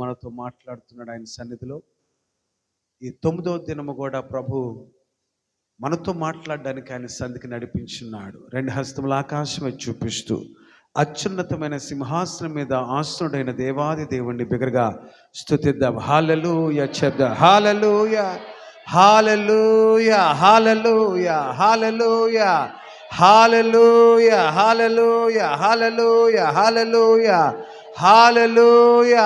మనతో మాట్లాడుతున్నాడు ఆయన సన్నిధిలో. ఈ 9వ దినము కూడా ప్రభు మనతో మాట్లాడడానికి ఆయన సంధికి నడిపించున్నాడు. రెండు హస్తముల ఆకాశమే చూపిస్తూ అత్యున్నతమైన సింహాసనం మీద ఆసనుడైన దేవాది దేవుణ్ణి బిగ్గరగా స్తుతిద్దాం. హల్లెలూయా చెప్దాం. హల్లెలూయా, హల్లెలూయా, హల్లెలూయా, హల్లెలూయా, హల్లెలూయా, హల్లెలూయా, హల్లెలూయా, హల్లెలూయా, హల్లెలూయా, హల్లెలూయా,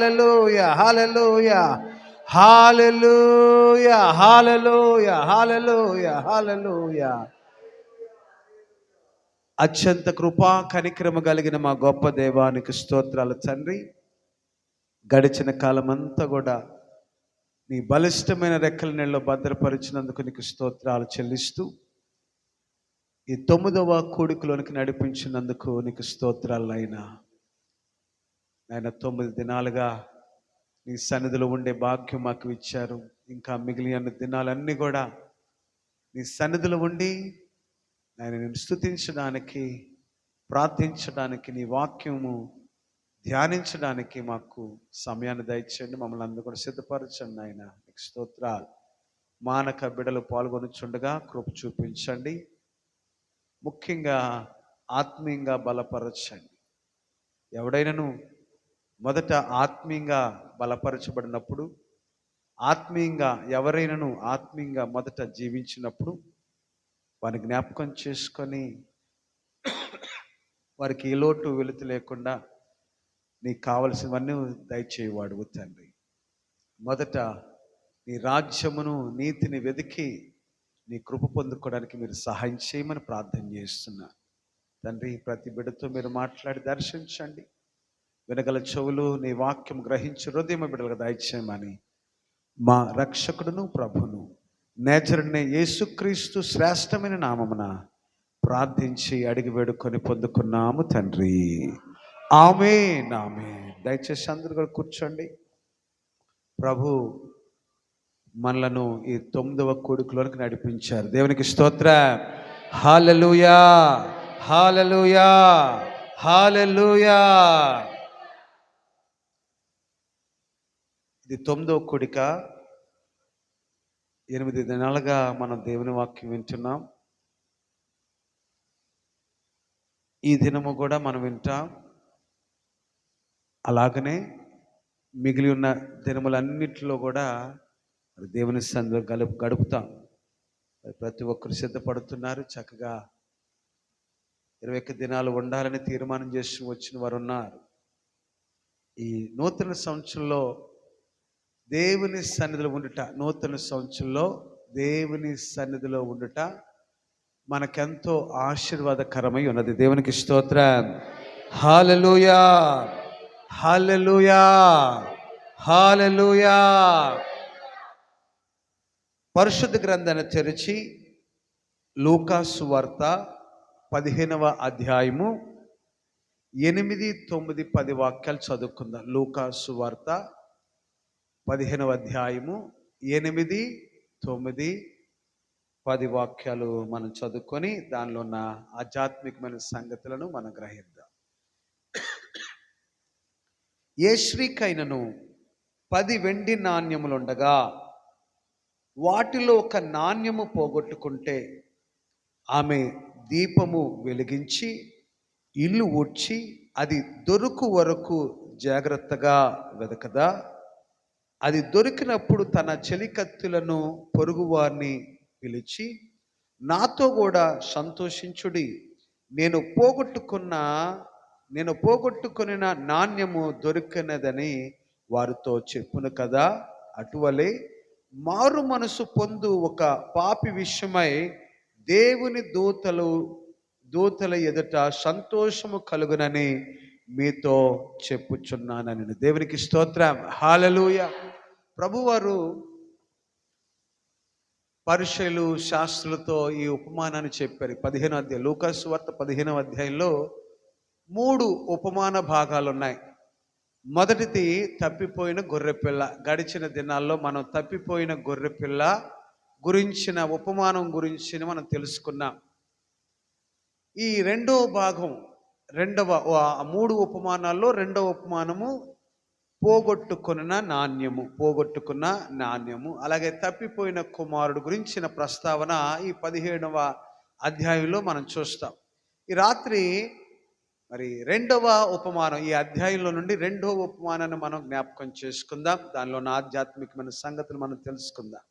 హల్లెలూయా, హల్లెలూయా, హల్లెలూయా, హల్లెలూయా, హల్లెలూయా, హల్లెలూయా. అత్యంత కృపా కనికరము కలిగిన మా గొప్ప దేవానికి స్తోత్రాలు తండ్రి. గడిచిన కాలమంతా కూడా నీ బలిష్టమైన రెక్కల నీళ్ళలో భద్రపరిచినందుకు నీకు స్తోత్రాలు చెల్లిస్తూ ఈ 9వ కూడికలోనికి నడిపించినందుకు నీకు స్తోత్రాలు అయినా. ఆయన 9 దినాలుగా నీ సన్నిధిలో ఉండే భాగ్యం మాకు ఇచ్చారు. ఇంకా మిగిలిన దినాలన్నీ కూడా నీ సన్నిధిలో ఉండి ఆయన నేను స్తుతించడానికి, ప్రార్థించడానికి, నీ వాక్యము ధ్యానించడానికి మాకు సమయాన్ని దయచేయండి. మమ్మల్ని అందరూ కూడా సిద్ధపరచండి. ఆయన నీకు స్తోత్రాలు. మానక బిడ్డలు పాల్గొనుచుండగా కృప చూపించండి. ముఖ్యంగా ఆత్మీయంగా బలపరచండి. ఎవడైనాను మొదట ఆత్మీయంగా బలపరచబడినప్పుడు, ఆత్మీయంగా మొదట జీవించినప్పుడు వారిని జ్ఞాపకం చేసుకొని వారికి ఏ లోటు వెలుతు లేకుండా నీకు కావలసినవన్నీ దయచేయవాడు తండ్రి. మొదట నీ రాజ్యమును నీతిని వెతికి నీ కృప పొందుకోవడానికి మీరు సహాయం చేయమని ప్రార్థన చేస్తున్నా తండ్రి. ప్రతి బిడ్డతో మీరు మాట్లాడి దర్శించండి. వినగల చెవులు నీ వాక్యం గ్రహించి హృదయం బిడ్డలుగా దయచేయమని మా రక్షకుడును ప్రభును నేచరునే యేసుక్రీస్తు శ్రేష్టమైన నామమున ప్రార్థించి అడిగి వేడుకొని పొందుకున్నాము తండ్రి. ఆమేన్, ఆమేన్. దయచేసి అందరూ కూడా కూర్చోండి. ప్రభు మనలను ఈ 9వ కూడికలోనికి నడిపించారు. దేవునికి స్తోత్రం. హల్లెలూయా, హల్లెలూయా, హల్లెలూయా. ఇది 9వ కూడిక. 8 దినాలుగా మనం దేవుని వాక్యం వింటున్నాం. ఈ దినము కూడా మనం వింటాం. అలాగనే మిగిలి ఉన్న దినములన్నిటిలో కూడా దేవుని సన్నిధిలో గడుపుతాం. ప్రతి ఒక్కరు సిద్ధపడుతున్నారు. చక్కగా 21 దినాలు ఉండాలని తీర్మానం చేసి వచ్చిన వారు ఉన్నారు. ఈ నూతన సంవత్సరంలో దేవుని సన్నిధిలో ఉండుట, నూతన సంవత్సరంలో దేవుని సన్నిధిలో ఉండుట మనకెంతో ఆశీర్వాదకరమై ఉన్నది. దేవునికి స్తోత్రం. హల్లెలూయా, హల్లెలూయా, హల్లెలూయా. పరిశుద్ధ గ్రంథాన్ని తెరిచి లూకా సువార్త 15వ అధ్యాయము 8, 9, 10 వాక్యాలు చదువుకుందాం. లూకా సువార్త 15వ అధ్యాయము 8, 9, 10 వాక్యాలు మనం చదువుకొని దానిలో ఉన్న ఆధ్యాత్మికమైన సంగతులను మనం గ్రహిద్దాం. ఏ స్త్రీకైనను 10 వెండి నాణ్యములుండగా వాటిలో ఒక నాణ్యము పోగొట్టుకుంటే ఆమె దీపము వెలిగించి ఇల్లు ఊడ్చి అది దొరుకు వరకు జాగ్రత్తగా వెదకదా? అది దొరికినప్పుడు తన చెలికత్తులను పొరుగువారిని పిలిచి, నాతో కూడా సంతోషించుడి, నేను పోగొట్టుకున్న నాణ్యము దొరికినదని వారితో చెప్పును కదా. అటువలే మారు మనసు పొందు ఒక పాపి విషయమై దేవుని దూతల ఎదుట సంతోషము కలుగునని మీతో చెప్పుచున్నానని. దేవునికి స్తోత్రం. హల్లెలూయా. ప్రభువారు పరిసయ్యులు శాస్త్రులతో ఈ ఉపమానాన్ని చెప్పారు. 15వ అధ్యాయం, లూకా సువార్త 15వ అధ్యాయంలో 3 ఉపమాన భాగాలు ఉన్నాయి. మొదటిది తప్పిపోయిన గొర్రెపిల్ల. గడిచిన దినాల్లో మనం తప్పిపోయిన గొర్రెపిల్ల గురించిన ఉపమానం గురించి మనం తెలుసుకున్నాం. ఈ రెండవ భాగం, 3 ఉపమానాల్లో రెండవ ఉపమానము పోగొట్టుకున్న నాణ్యము. అలాగే తప్పిపోయిన కుమారుడు గురించిన ప్రస్తావన ఈ 17వ అధ్యాయంలో మనం చూస్తాం. ఈ రాత్రి మరి రెండవ ఉపమానం, ఈ అధ్యాయంలో నుండి రెండవ ఉపమానాన్ని మనం జ్ఞాపకం చేసుకుందాం. దానిలో ఉన్న ఆధ్యాత్మికమైన సంగతులు మనం తెలుసుకుందాం.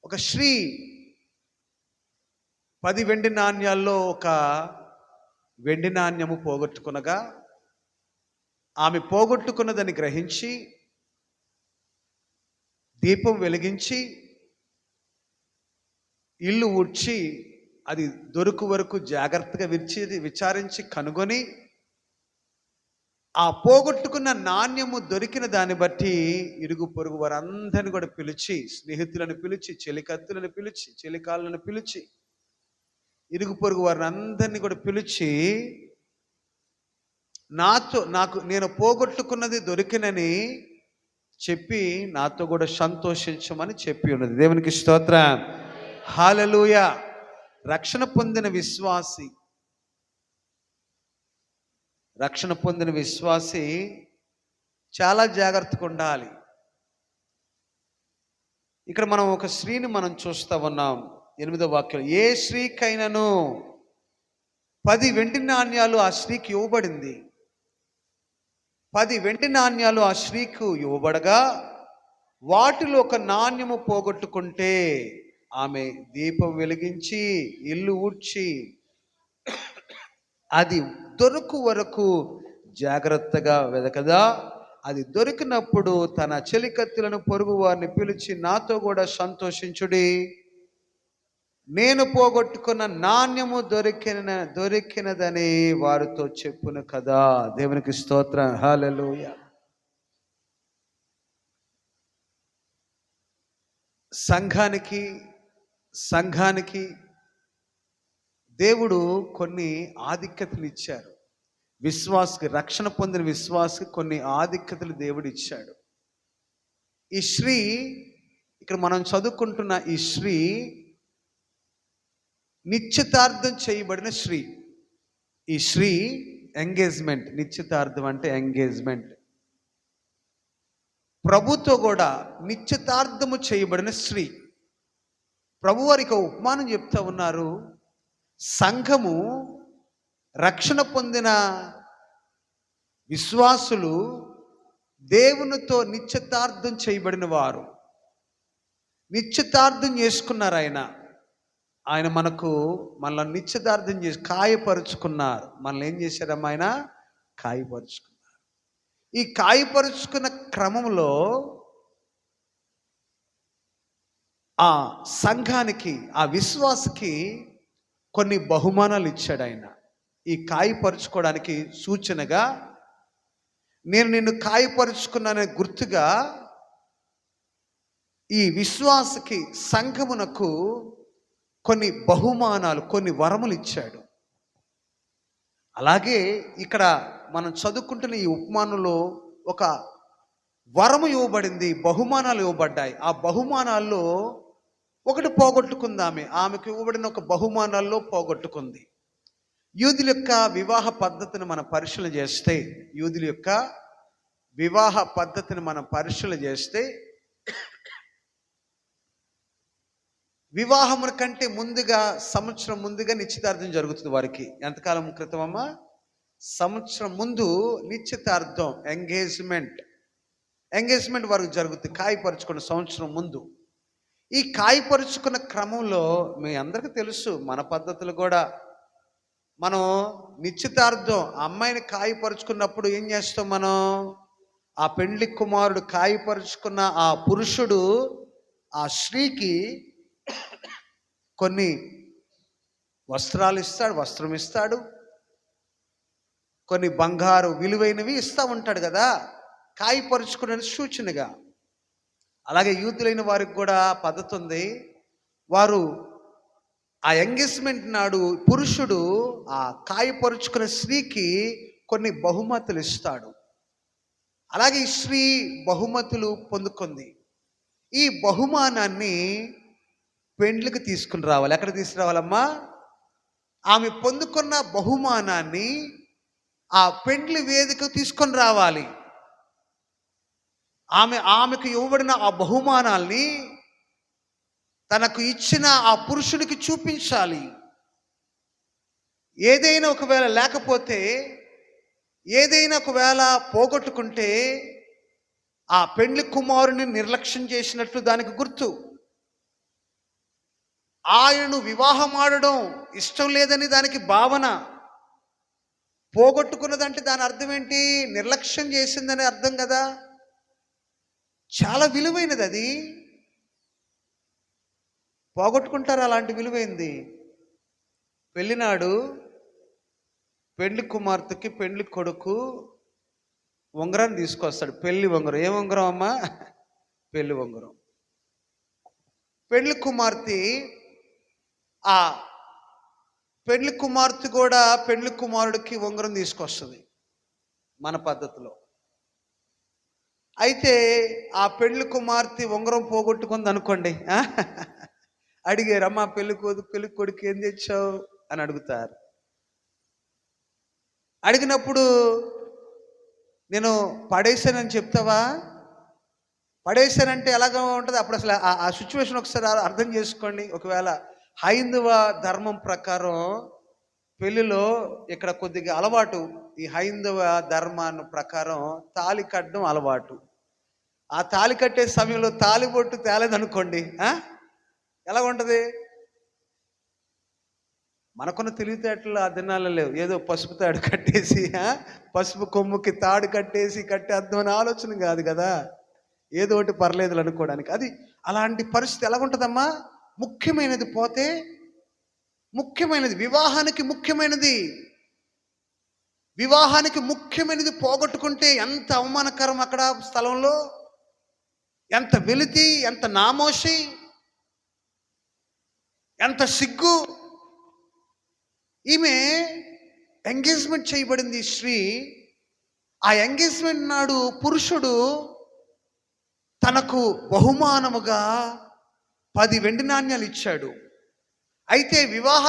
ఒక స్త్రీ 10 వెండి నాణ్యాల్లో ఒక వెండి నాణ్యము పోగొట్టుకునగా, ఆమె పోగొట్టుకున్నదని గ్రహించి దీపం వెలిగించి ఇల్లు ఊడ్చి అది దొరుకు వరకు జాగ్రత్తగా విచారించి కనుగొని, ఆ పోగొట్టుకున్న నాణ్యము దొరికిన దాన్ని బట్టి ఇరుగు పొరుగు వారందరిని కూడా పిలిచి, స్నేహితులను పిలిచి, చెలికత్తులను పిలిచి, చెలికాళ్ళను పిలిచి, ఇరుగు పొరుగు వారిని అందరినీ కూడా పిలిచి, నేను పోగొట్టుకున్నది దొరికినని చెప్పి నాతో కూడా సంతోషించమని చెప్పి ఉన్నది. దేవునికి స్తోత్రం, హల్లెలూయా. రక్షణ పొందిన విశ్వాసి చాలా జాగ్రత్తగా ఉండాలి. ఇక్కడ మనం ఒక స్త్రీని మనం చూస్తూ ఉన్నాం. 8వ వాక్యం, ఏ స్త్రీకైనను 10 వెండి నాణ్యాలు ఆ స్త్రీకి ఇవ్వబడింది. 10 వెండి నాణ్యాలు ఆ స్త్రీకి ఇవ్వబడగా, వాటిలో ఒక నాణ్యము పోగొట్టుకుంటే ఆమె దీపం వెలిగించి ఇల్లు ఊడ్చి అది దొరుకు వరకు జాగ్రత్తగా వెదకదా, అది దొరికినప్పుడు తన చెలికత్తులను పొరుగు వారిని పిలిచి నాతో కూడా సంతోషించుడి, నేను పోగొట్టుకున్న నాణ్యము దొరికినదని వారితో చెప్పును కదా. దేవునికి స్తోత్రం, హల్లెలూయా. సంఘానికి దేవుడు కొన్ని ఆధిక్యతలు ఇచ్చారు. రక్షణ పొందిన విశ్వాసకి కొన్ని ఆధిక్యతలు దేవుడు ఇచ్చాడు. ఈ స్త్రీ, ఇక్కడ మనం చదువుకుంటున్న ఈ స్త్రీ నిశ్చితార్థం చేయబడిన స్త్రీ. ఈ స్త్రీ ఎంగేజ్మెంట్, నిశ్చితార్థం అంటే ఎంగేజ్మెంట్. ప్రభుతో కూడా నిశ్చితార్థము చేయబడిన స్త్రీ. ప్రభు వారికి ఉపమానం చెప్తా ఉన్నారు. సంఘము, రక్షణ పొందిన విశ్వాసులు దేవునితో నిశ్చితార్థం చేయబడిన వారు. నిశ్చితార్థం చేసుకున్నారు. ఆయన మనల్ని నిశ్చితార్థం చేసి కాయపరుచుకున్నారు. మనల్ని ఏం చేశారమ్మా? ఆయన కాయపరుచుకున్నారు. ఈ కాయపరుచుకున్న క్రమంలో ఆ సంఘానికి, ఆ విశ్వాసకి కొన్ని బహుమానాలు ఇచ్చాడు ఆయన. ఈ కాయపరుచుకోవడానికి సూచనగా, నేను నిన్ను కాయపరుచుకున్నాననే గుర్తుగా ఈ విశ్వాసకి, సంఘమునకు కొన్ని బహుమానాలు, కొన్ని వరములు ఇచ్చాడు. అలాగే ఇక్కడ మనం చదువుకుంటున్న ఈ ఉపమానంలో ఒక వరము ఇవ్వబడింది, బహుమానాలు ఇవ్వబడ్డాయి. ఆ బహుమానాల్లో ఒకటి పోగొట్టుకుంది. ఆమెకు ఇవ్వబడిన ఒక బహుమానాల్లో పోగొట్టుకుంది. యూదుల యొక్క వివాహ పద్ధతిని మనం పరిశీలన చేస్తే వివాహముల కంటే ముందుగా, సంవత్సరం ముందుగా నిశ్చితార్థం జరుగుతుంది వారికి. ఎంతకాలం క్రితం అమ్మా? సంవత్సరం ముందు నిశ్చితార్థం, ఎంగేజ్మెంట్ వరకు జరుగుతుంది. కాయపరుచుకున్న సంవత్సరం ముందు. ఈ కాయపరుచుకున్న క్రమంలో మీ అందరికీ తెలుసు, మన పద్ధతులు కూడా, మనం నిశ్చితార్థం అమ్మాయిని కాయపరుచుకున్నప్పుడు ఏం చేస్తాం? మనం ఆ పెండ్లి కుమారుడు కాయపరుచుకున్న ఆ పురుషుడు ఆ స్త్రీకి కొన్ని వస్త్రాలు ఇస్తాడు, వస్త్రం ఇస్తాడు, కొన్ని బంగారు విలువైనవి ఇస్తూ ఉంటాడు కదా, కాయపరుచుకునే సూచనగా. అలాగే యూతులైన వారికి కూడా పద్ధతి ఉంది. వారు ఆ ఎంగేజ్మెంట్ నాడు పురుషుడు ఆ కాయపరుచుకునే స్త్రీకి కొన్ని బహుమతులు ఇస్తాడు. అలాగే ఈ స్త్రీ బహుమతులు పొందుకుంది. ఈ బహుమానాన్ని పెండ్లికి తీసుకుని రావాలి. ఎక్కడ తీసుకురావాలమ్మా? ఆమె పొందుకున్న బహుమానాన్ని ఆ పెండ్లి వేదిక తీసుకొని రావాలి. ఆమెకు ఇవ్వబడిన ఆ బహుమానాల్ని తనకు ఇచ్చిన ఆ పురుషుడికి చూపించాలి. ఏదైనా ఒకవేళ లేకపోతే, ఏదైనా ఒకవేళ పోగొట్టుకుంటే ఆ పెండ్లి కుమారుని నిర్లక్ష్యం చేసినట్లు దానికి గుర్తు. ఆయనను వివాహం ఆడడం ఇష్టం లేదని దానికి భావన. పోగొట్టుకున్నదంటే దాని అర్థం ఏంటి? నిర్లక్ష్యం చేసిందని అర్థం కదా. చాలా విలువైనది అది. పోగొట్టుకుంటారు అలాంటి విలువైంది. పెళ్ళినాడు పెండ్లి కుమార్తెకి పెండ్లి కొడుకు ఉంగరాన్ని తీసుకొస్తాడు. పెళ్లి ఉంగరం. ఏ ఉంగరం అమ్మా? పెళ్లి ఉంగరం. పెండ్లి కుమార్తె ఆ పెండ్లి కుమార్తె కూడా పెండ్లి కుమారుడికి ఉంగరం తీసుకొస్తుంది మన పద్ధతిలో. అయితే ఆ పెండ్లి కుమార్తె ఉంగరం పోగొట్టుకుంది అనుకోండి, అడిగారు, అమ్మా పెళ్లి కొడుకు ఏం తెచ్చావు అని అడుగుతారు. అడిగినప్పుడు నేను పడేశానని చెప్తావా? పడేశానంటే ఎలాగ ఉంటుంది అప్పుడు? అసలు ఆ సిచ్యువేషన్ ఒకసారి అర్థం చేసుకోండి. ఒకవేళ హైందవ ధర్మం ప్రకారం పెళ్ళిలో ఇక్కడ కొద్దిగా అలవాటు, ఈ హైందవ ధర్మాన్ని ప్రకారం తాళి కట్టడం అలవాటు. ఆ తాళి కట్టే సమయంలో తాళిబొట్టు తేలేదనుకోండి, ఎలా ఉంటుంది? మనకున్న తెలివితేటలు ఆ దినాల్లో లేవు. ఏదో పసుపు తాడు కట్టేసి, పసుపు కొమ్ముకి తాడు కట్టేసి కట్టేద్దాం అనే ఆలోచన కాదు కదా. ఏదో ఒకటి పర్లేదు అనుకోవడానికి. అది అలాంటి పరిస్థితి ఎలాగుంటుందమ్మా? ముఖ్యమైనది పోతే, ముఖ్యమైనది వివాహానికి ముఖ్యమైనది, వివాహానికి ముఖ్యమైనది పోగొట్టుకుంటే ఎంత అవమానకరం అక్కడ స్థలంలో. ఎంత వెలితి, ఎంత నామోషి, ఎంత సిగ్గు. ఈమె ఎంగేజ్మెంట్ చేయబడింది స్త్రీ. ఆ ఎంగేజ్మెంట్ నాడు పురుషుడు తనకు బహుమానముగా 10 వెండి నాణ్యాలు ఇచ్చాడు. అయితే వివాహ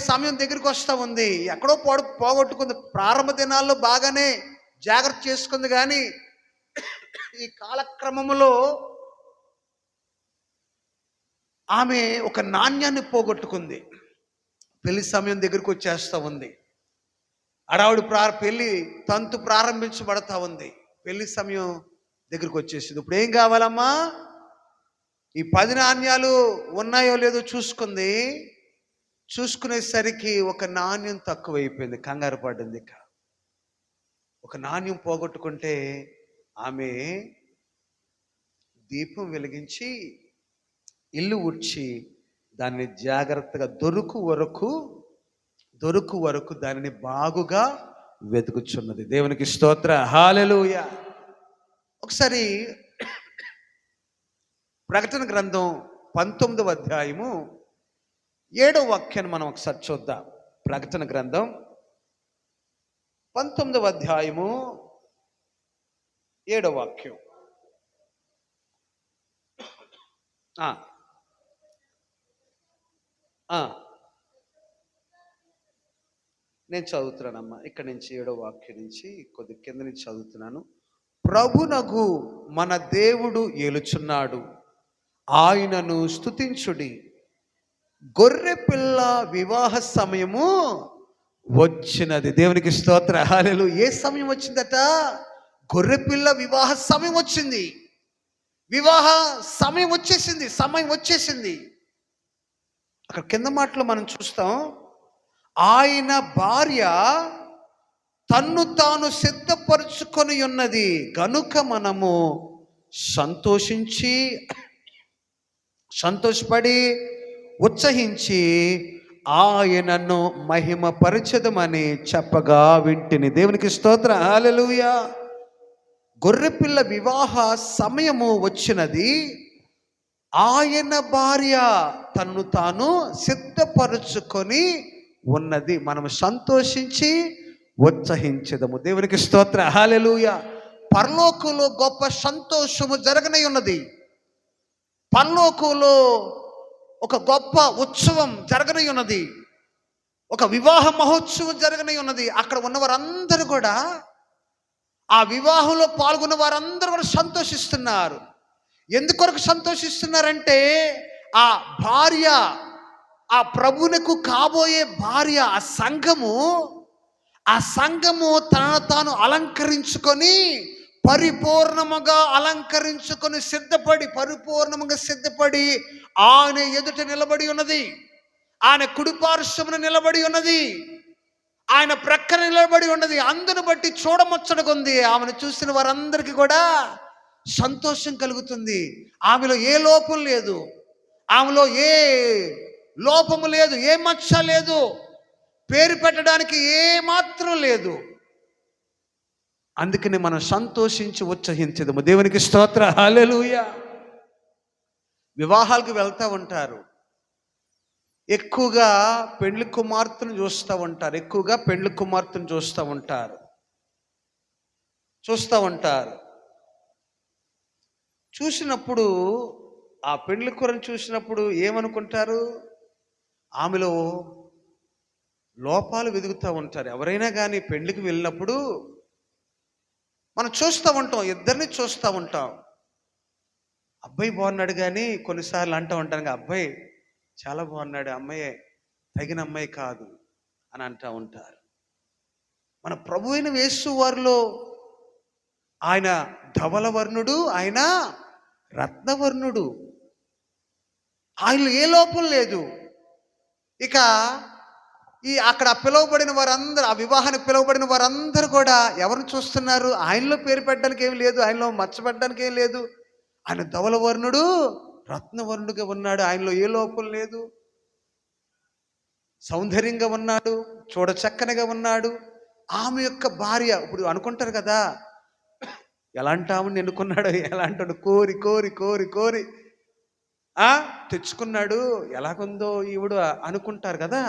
సమయం దగ్గరికి వస్తూ ఉంది. ఎక్కడో పోగొట్టుకుంది. ప్రారంభ దినాల్లో బాగానే జాగ్రత్త చేసుకుంది, కానీ ఈ కాలక్రమంలో ఆమె ఒక నాణ్యాన్ని పోగొట్టుకుంది. పెళ్లి సమయం దగ్గరికి వచ్చేస్తూ ఉంది. అడావుడు పెళ్లి తంతు ప్రారంభించబడతా ఉంది. పెళ్లి సమయం దగ్గరికి వచ్చేసింది. ఇప్పుడు ఏం కావాలమ్మా? ఈ 10 నాణ్యాలు ఉన్నాయో లేదో చూసుకుంది. చూసుకునేసరికి ఒక నాణ్యం తక్కువైపోయింది. కంగారు పడింది. ఒక నాణ్యం పోగొట్టుకుంటే ఆమె దీపం వెలిగించి ఇల్లు ఉడ్చి దాన్ని జాగ్రత్తగా దొరుకు వరకు దానిని బాగుగా వెతుకుచున్నది. దేవునికి స్తోత్ర, హల్లెలూయా. ఒకసారి ప్రకటన గ్రంథం 19వ అధ్యాయము 7వ వాక్యాన్ని మనం ఒకసారి చూద్దాం. ప్రకటన గ్రంథం 19వ అధ్యాయము 7వ వాక్యం. నేను చదువుతున్నానమ్మా. ఇక్కడ నుంచి 7వ వాక్యం నుంచి కొద్ది కింద నుంచి చదువుతున్నాను. ప్రభునగు మన దేవుడు ఏలుచున్నాడు, ఆయనను స్తుతించుడి. గొర్రె పిల్ల వివాహ సమయము వచ్చినది. దేవునికి స్తోత్ర, హల్లెలూయా. ఏ సమయం వచ్చిందట? గొర్రె పిల్ల వివాహ సమయం వచ్చింది. వివాహ సమయం వచ్చేసింది. అక్కడ కింద మాటలు మనం చూస్తాం, ఆయన భార్య తన్ను తాను సిద్ధపరుచుకొని ఉన్నది గనుక మనము సంతోషపడి ఉత్సహించి ఆయనను మహిమపరచదమని చెప్పగా వింటిని. దేవునికి స్తోత్ర, హల్లెలూయా. గొర్రెపిల్ల వివాహ సమయము వచ్చినది. ఆయన భార్య తన్ను తాను సిద్ధపరుచుకొని ఉన్నది. మనము సంతోషించి ఉత్సహించదము. దేవునికి స్తోత్ర, హల్లెలూయా. పరలోకంలో గొప్ప సంతోషము జరగనై ఉన్నది. పరలోకంలో ఒక గొప్ప ఉత్సవం జరగనై ఉన్నది. ఒక వివాహ మహోత్సవం జరగనై ఉన్నది. అక్కడ ఉన్నవారందరూ కూడా ఆ వివాహంలో పాల్గొన్న వారందరూ కూడా సంతోషిస్తున్నారు. ఎందుకొరకు సంతోషిస్తున్నారంటే ఆ భార్య, ఆ ప్రభువునకు కాబోయే భార్య, ఆ సంఘము తనను తాను అలంకరించుకొని, పరిపూర్ణముగా అలంకరించుకొని పరిపూర్ణముగా సిద్ధపడి ఆయన ఎదుట నిలబడి ఉన్నది. ఆయన కుడిపార్శ్వమున నిలబడి ఉన్నది. ఆయన ప్రక్కన నిలబడి ఉన్నది. అందును బట్టి చూడముచ్చటగా ఉంది. ఆమెను చూసిన వారందరికీ కూడా సంతోషం కలుగుతుంది. ఆమెలో ఏ లోపం లేదు, ఆమెలో ఏ లోపము లేదు, ఏ మచ్చ లేదు, పేరు పెట్టడానికి ఏ మాత్రం లేదు. అందుకని మనం సంతోషించి ఉత్సహించదము. దేవునికి స్తోత్ర, హల్లెలూయా. వివాహాలకు వెళ్తూ ఉంటారు, ఎక్కువగా పెండ్లి కుమార్తెను చూస్తూ ఉంటారు. చూసినప్పుడు ఆ పెండ్లి కూరను చూసినప్పుడు ఏమనుకుంటారు? ఆమెలో లోపాలు వెతుకుతూ ఉంటారు. ఎవరైనా కానీ పెండ్లికి వెళ్ళినప్పుడు మనం చూస్తూ ఉంటాం, ఇద్దరిని చూస్తూ ఉంటాం. అబ్బాయి బాగున్నాడు కానీ కొన్నిసార్లు అంటూ ఉంటాను, అబ్బాయి చాలా బాగున్నాడు, అమ్మాయి తగిన అమ్మాయి కాదు అని అంటూ ఉంటారు. మన ప్రభు అయిన యేసు వారిలో ఆయన ధవలవర్ణుడు, ఆయన రత్నవర్ణుడు, ఆయనలో ఏ లోపం లేదు. ఇక అక్కడ పిలువబడిన వారందరూ, ఆ వివాహానికి పిలువబడిన వారందరూ కూడా ఎవరిని చూస్తున్నారు? ఆయనలో పేరు పెట్టడానికి ఏమి లేదు, ఆయనలో మచ్చపెట్టడానికి ఏం లేదు. ఆయన ధవలవర్ణుడు, రత్నవర్ణుడిగా ఉన్నాడు, ఆయనలో ఏ లోపం లేదు. సౌందర్యంగా ఉన్నాడు, చూడచక్కనగా ఉన్నాడు. ఆమె యొక్క భార్య. ఇప్పుడు అనుకుంటారు కదా, ఎలాంటి ఆమెను ఎన్నుకున్నాడు, ఎలాంటి కోరి కోరి కోరి కోరి తెచ్చుకున్నాడు, ఎలాగుందో ఈవిడు అనుకుంటారు కదా.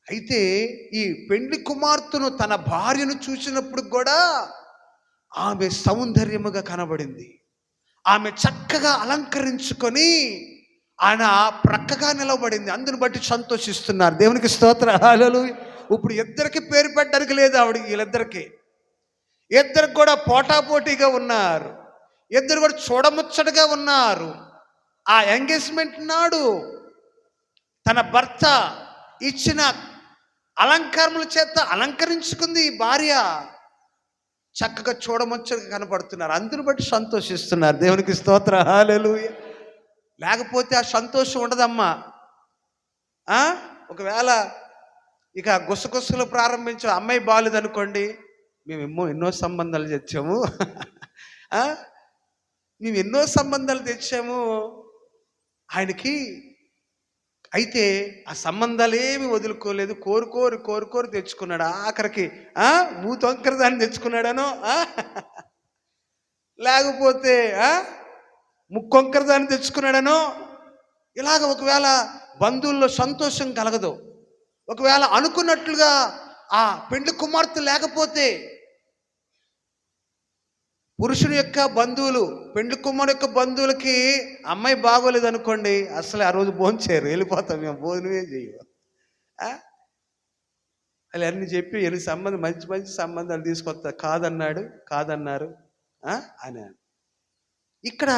అయితే ఈ పెండ్లి కుమార్తెను, తన భార్యను చూసినప్పుడు కూడా ఆమె సౌందర్యముగా కనబడింది. ఆమె చక్కగా అలంకరించుకొని ఆయన ప్రక్కగా నిలబడింది. అందుని బట్టి సంతోషిస్తున్నారు. దేవునికి స్తోత్ర, హల్లెలూయా. ఇప్పుడు ఇద్దరికి పేరు పెట్టడానికి లేదు ఆవిడ. వీళ్ళిద్దరికి కూడా పోటాపోటీగా ఉన్నారు. ఇద్దరు కూడా చూడముచ్చటగా ఉన్నారు. ఆ ఎంగేజ్మెంట్ నాడు తన భర్త ఇచ్చిన అలంకారముల చేత అలంకరించుకుంది ఈ భార్య. చక్కగా చూడముచ్చటగా కనపడుతున్నారు. అందుని బట్టి సంతోషిస్తున్నారు. దేవునికి స్తోత్ర, హల్లెలూయా. లేకపోతే ఆ సంతోషం ఉండదమ్మా. ఒకవేళ ఇక గుసగుసలు ప్రారంభించే అమ్మాయి బాగాలేదనుకోండి, మేము ఎన్నో సంబంధాలు తెచ్చాము ఆయనకి. అయితే ఆ సంబంధాలు ఏమి వదులుకోలేదు, కోరుకోరు తెచ్చుకున్నాడు. ఆఖరికి మూతొంకర దాన్ని తెచ్చుకున్నాడనో, లేకపోతే ముక్కొంకర దాన్ని తెచ్చుకున్నాడనో. ఇలాగ ఒకవేళ బంధువుల్లో సంతోషం కలగదు. ఒకవేళ అనుకున్నట్లుగా ఆ పెండ్లి కుమార్తె లేకపోతే, పురుషుని యొక్క బంధువులు, పెండ్లి కుమారు యొక్క బంధువులకి అమ్మాయి బాగోలేదు అనుకోండి, అసలు ఆ రోజు భోంచేయరు, వెళ్ళిపోతాం, మేము భోజనమే చేయము. అలా అన్ని చెప్పి మంచి మంచి సంబంధాలు తీసుకొస్తా, కాదన్నారు అని. ఇక్కడ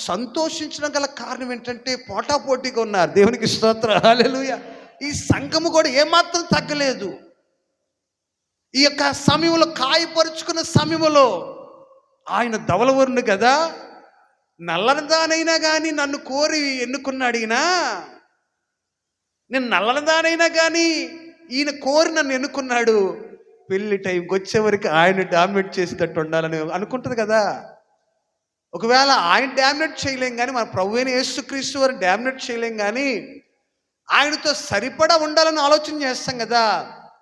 సంతోషించడం గల కారణం ఏంటంటే పోటాపోటీగా ఉన్నారు. దేవునికి స్తోత్ర, హల్లెలూయా. ఈ సంఘము కూడా ఏమాత్రం తగ్గలేదు. ఈ యొక్క సమయంలో, కాయపరుచుకున్న సమయంలో ఆయన ధవలవర్ణుడు కదా, నల్లనిదానైనా కానీ నన్ను కోరి ఎన్నుకున్నాడు ఈయన. నేను నల్లనిదానైనా కానీ ఈయన కోరి నన్ను ఎన్నుకున్నాడు. పెళ్లి టైంకి వచ్చేవరకు ఆయన డామినేట్ చేసేటట్టు ఉండాలని అనుకుంటుంది కదా. ఒకవేళ ఆయన డామినేట్ చేయలేం కానీ, మన ప్రభు అయిన యేసుక్రీస్తు వారిని డామినేట్ చేయలేం కానీ, ఆయనతో సరిపడా ఉండాలని ఆలోచన చేస్తాం కదా.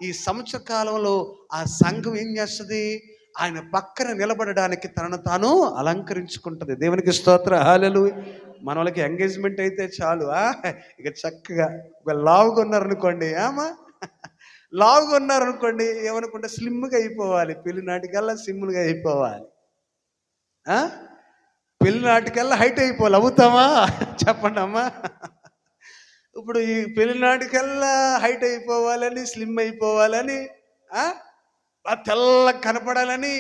ఈ సంవత్సర కాలంలో ఆ సంఘం ఏం చేస్తుంది? ఆయన పక్కన నిలబడడానికి తనను తాను అలంకరించుకుంటుంది. దేవునికి స్తోత్ర, హల్లెలూయా. మన వాళ్ళకి ఎంగేజ్మెంట్ అయితే చాలు, ఇక చక్కగా ఒక లావుగా ఉన్నారనుకోండి, లావుగా ఉన్నారనుకోండి, ఏమనుకుంటే స్లిమ్గా అయిపోవాలి. పెళ్లి నాటికల్లా స్లిమ్గా అయిపోవాలి. పెళ్లి నాటికల్లా హైట్ అయిపోవాలి. అవుతామా చెప్పండి అమ్మా. ఇప్పుడు ఈ పెళ్లి నాటికల్లా హైట్ అయిపోవాలని, స్లిమ్ అయిపోవాలని తెల్లగా కనపడాలని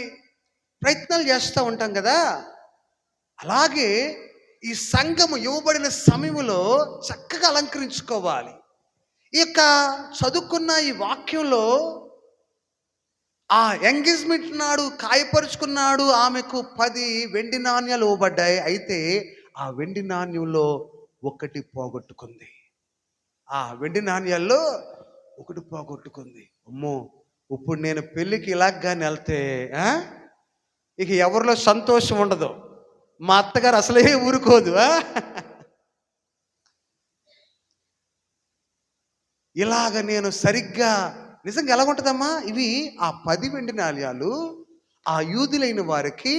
ప్రయత్నాలు చేస్తూ ఉంటాం కదా. అలాగే ఈ సంఘము ఇవ్వబడిన సమయంలో చక్కగా అలంకరించుకోవాలి. ఈ యొక్క చదువుకున్న ఈ వాక్యంలో ఆ ఎంగేజ్మెంట్ నాడు కాయపరుచుకున్నాడు, ఆమెకు 10 వెండి నాణ్యాలు ఇవ్వబడ్డాయి. అయితే ఆ వెండి నాణ్యంలో ఒకటి పోగొట్టుకుంది. ఆ వెండి నాణ్యాల్లో ఒకటి పోగొట్టుకుంది. అమ్మో, ఇప్పుడు నేను పెళ్ళికి ఇలాగగానే వెళ్తే ఇక ఎవరిలో సంతోషం ఉండదు. మా అత్తగారు అసలే ఊరుకోదు. ఇలాగ నేను సరిగ్గా నిజంగా ఎలాగుంటుందమ్మా, ఇవి ఆ 10 వెండి నాణ్యాలు ఆ యూదులైన వారికి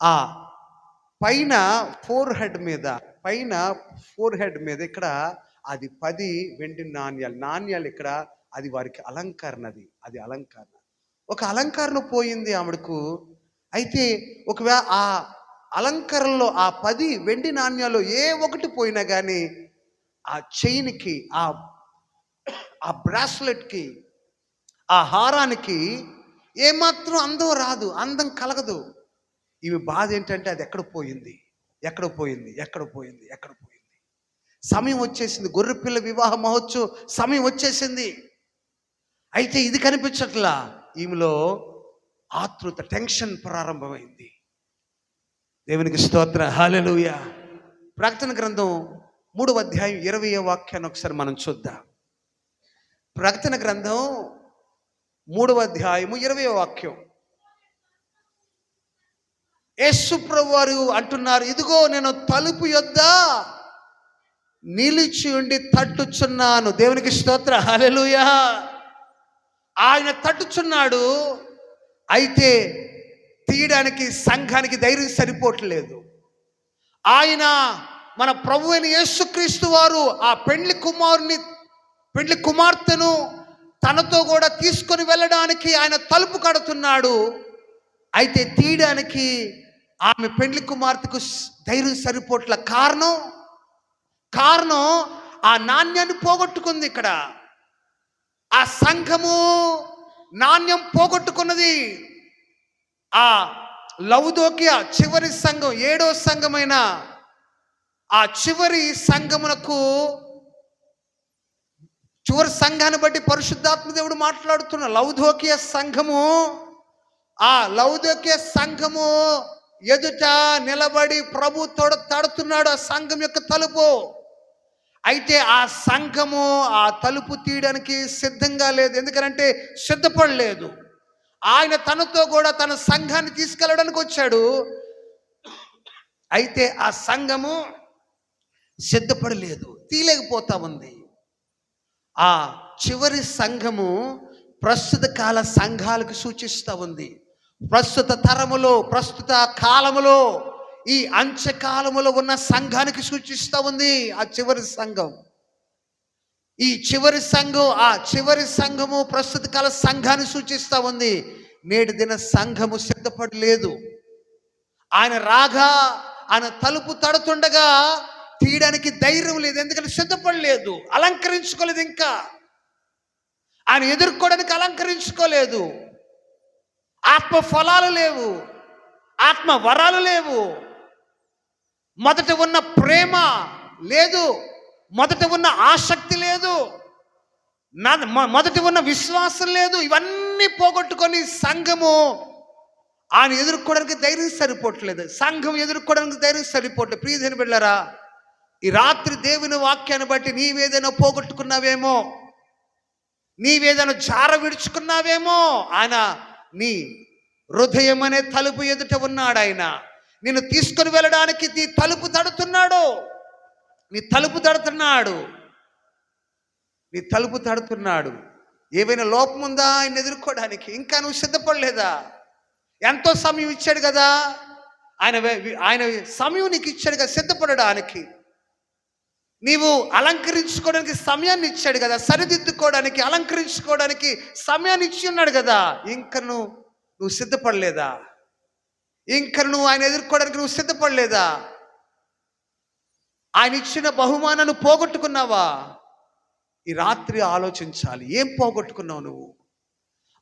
ఆ పైన ఫోర్ హెడ్ మీద ఇక్కడ అది 10 వెండి నాణ్యాలు ఇక్కడ అది వారికి అలంకరణ. అది అలంకరణ, ఒక అలంకరణ పోయింది ఆవిడకు. అయితే ఒకవేళ ఆ అలంకరణలో ఆ 10 వెండి నాణ్యాలు ఏ ఒకటి పోయినా కానీ ఆ చైన్కి, ఆ బ్రాస్లెట్కి, ఆ హారానికి ఏమాత్రం అందం రాదు, అందం కలగదు. ఇవి బాధ ఏంటంటే అది ఎక్కడ పోయింది. సమయం వచ్చేసింది, గొర్రెపిల్ల వివాహ మహోత్సవం సమయం వచ్చేసింది. అయితే ఇది కనిపించట్లా. ఈమెలో ఆతృత, టెన్షన్ ప్రారంభమైంది. దేవునికి స్తోత్రం, హల్లెలూయా. ప్రకటన గ్రంథం 3వ అధ్యాయం 20వ వాక్యాన్ని ఒకసారి మనం చూద్దాం. ప్రకటన గ్రంథం 3వ అధ్యాయము 20వ వాక్యం. యేసు ప్రభువు వారు అంటున్నారు, ఇదిగో నేను తలుపు యొద్ద నిలిచి ఉండి తట్టుచున్నాను. దేవునికి స్తోత్రం, హల్లెలూయా. ఆయన తట్టుచున్నాడు. అయితే తీయడానికి సంఘానికి ధైర్యం సరిపోవట్లేదు. ఆయన మన ప్రభు అయిన యేసుక్రీస్తు వారు ఆ పెండ్లి కుమార్తెను తనతో కూడా తీసుకొని వెళ్ళడానికి ఆయన తలుపు కడుతున్నాడు. అయితే తీయడానికి ఆమె పెండ్లి కుమార్తెకు ధైర్యం సరిపోట్ల. కారణం ఆ నాణ్యాన్ని పోగొట్టుకుంది. ఇక్కడ ఆ సంఘము నాణ్యం పోగొట్టుకున్నది. ఆ లౌదోకియ చివరి సంఘం, 7వ సంఘమైన ఆ చివరి సంఘాన్ని బట్టి పరిశుద్ధాత్మ దేవుడు మాట్లాడుతున్న లౌదోకియ సంఘము ఎదుట నిలబడి ప్రభు తడుతున్నాడు ఆ సంఘం యొక్క తలుపు. అయితే ఆ సంఘము ఆ తలుపు తీయడానికి సిద్ధంగా లేదు. ఎందుకంటే సిద్ధపడలేదు. ఆయన తనతో కూడా తన సంఘాన్ని తీసుకెళ్ళడానికి వచ్చాడు. అయితే ఆ సంఘము సిద్ధపడలేదు, తీయలేకపోతా ఉంది. ఆ చివరి సంఘము ప్రస్తుత కాల సంఘాలకు సూచిస్తూ ఉంది. ప్రస్తుత తరములో, ప్రస్తుత కాలములో, ఈ అంత్యకాలములో ఉన్న సంఘానికి సూచిస్తూ ఉంది ఆ చివరి సంఘం. ఈ చివరి సంఘము ప్రస్తుత కాల సంఘాన్ని సూచిస్తూ ఉంది. నేటి దిన సంఘము సిద్ధపడలేదు. ఆయన రాగా, ఆయన తలుపు తడుతుండగా తీయడానికి ధైర్యం లేదు. ఎందుకంటే సిద్ధపడలేదు, అలంకరించుకోలేదు. ఇంకా ఆయన ఎదుర్కోవడానికి అలంకరించుకోలేదు. ఆత్మ ఫలాలు లేవు, ఆత్మ వరాలు లేవు. మొదట ఉన్న ప్రేమ లేదు, మొదట ఉన్న ఆసక్తి లేదు, మొదట ఉన్న విశ్వాసం లేదు. ఇవన్నీ పోగొట్టుకొని సంఘము ఆయన ఎదుర్కోవడానికి ధైర్యం సరిపోవట్లేదు. ప్రియమైన బిడ్డలారా, ఈ రాత్రి దేవుని వాక్యాన్ని బట్టి నీవేదైనా పోగొట్టుకున్నావేమో, నీవేదైనా జార విడుచుకున్నావేమో. ఆయన నీ హృదయం అనే తలుపు ఎదుట ఉన్నాడు. ఆయన నిన్ను తీసుకొని వెళ్ళడానికి నీ తలుపు తడుతున్నాడు. ఏవైనా లోపం ఉందా ఆయన ఎదుర్కోవడానికి? ఇంకా నువ్వు సిద్ధపడలేదా? ఎంతో సమయం ఇచ్చాడు కదా ఆయన సమయం నీకు ఇచ్చాడు కదా సిద్ధపడడానికి. నీవు అలంకరించుకోవడానికి సమయాన్ని ఇచ్చాడు కదా, సరిదిద్దుకోవడానికి, అలంకరించుకోవడానికి సమయాన్ని ఇచ్చి ఉన్నాడు కదా. ఇంకా నువ్వు సిద్ధపడలేదా? ఇంకా నువ్వు ఆయన ఎదుర్కోవడానికి నువ్వు సిద్ధపడలేదా? ఆయన ఇచ్చిన బహుమానాన్ని పోగొట్టుకున్నావా? ఈ రాత్రి ఆలోచించాలి. ఏం పోగొట్టుకున్నావు నువ్వు?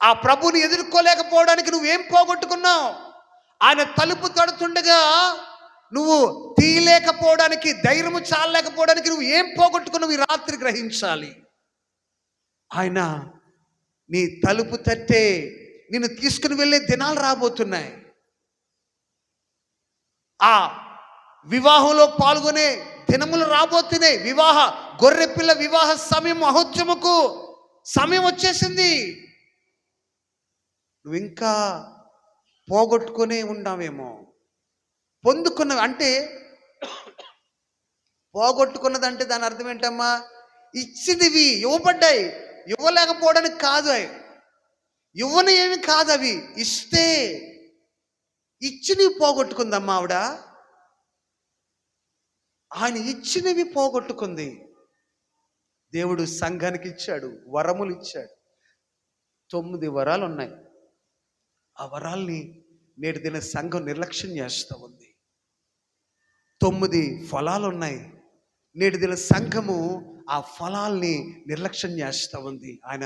ఆ ప్రభుని ఎదుర్కోలేకపోవడానికి నువ్వేం పోగొట్టుకున్నావు? ఆయన తలుపు తడుతుండగా నువ్వు తీయలేకపోవడానికి, ధైర్యము చాలలేకపోవడానికి నువ్వు ఏం పోగొట్టుకున్నావు ఈ రాత్రి గ్రహించాలి. ఆయన నీ తలుపు తట్టే నిన్ను తీసుకుని వెళ్ళే దినాలు రాబోతున్నాయి. ఆ వివాహంలో పాల్గొనే దినములు రాబోతున్నాయి. గొర్రెపిల్ల వివాహ సమయం మహోత్సవముకు సమయం వచ్చేసింది. నువ్వు ఇంకా పోగొట్టుకునే ఉన్నావేమో. పొందుకున్నవి అంటే, పోగొట్టుకున్నదంటే దాని అర్థం ఏంటమ్మా? ఇచ్చినవి ఇవ్వబడ్డాయి, ఇవ్వలేకపోవడానికి కాదు. ఇవ్వని ఏమి కాదు, అవి ఇస్తే ఇచ్చినవి పోగొట్టుకుందమ్మా ఆవిడ. ఆయన ఇచ్చినవి పోగొట్టుకుంది. దేవుడు సంఘానికి ఇచ్చాడు, వరములు ఇచ్చాడు. 9 వరాలు ఉన్నాయి. ఆ వరాల్ని నేటి దిన సంఘం నిర్లక్ష్యం చేస్తూ ఉంది. 9 ఫలాలు ఉన్నాయి. నేటి దిన సంఘము ఆ ఫలాల్ని నిర్లక్ష్యం చేస్తూ ఉంది. ఆయన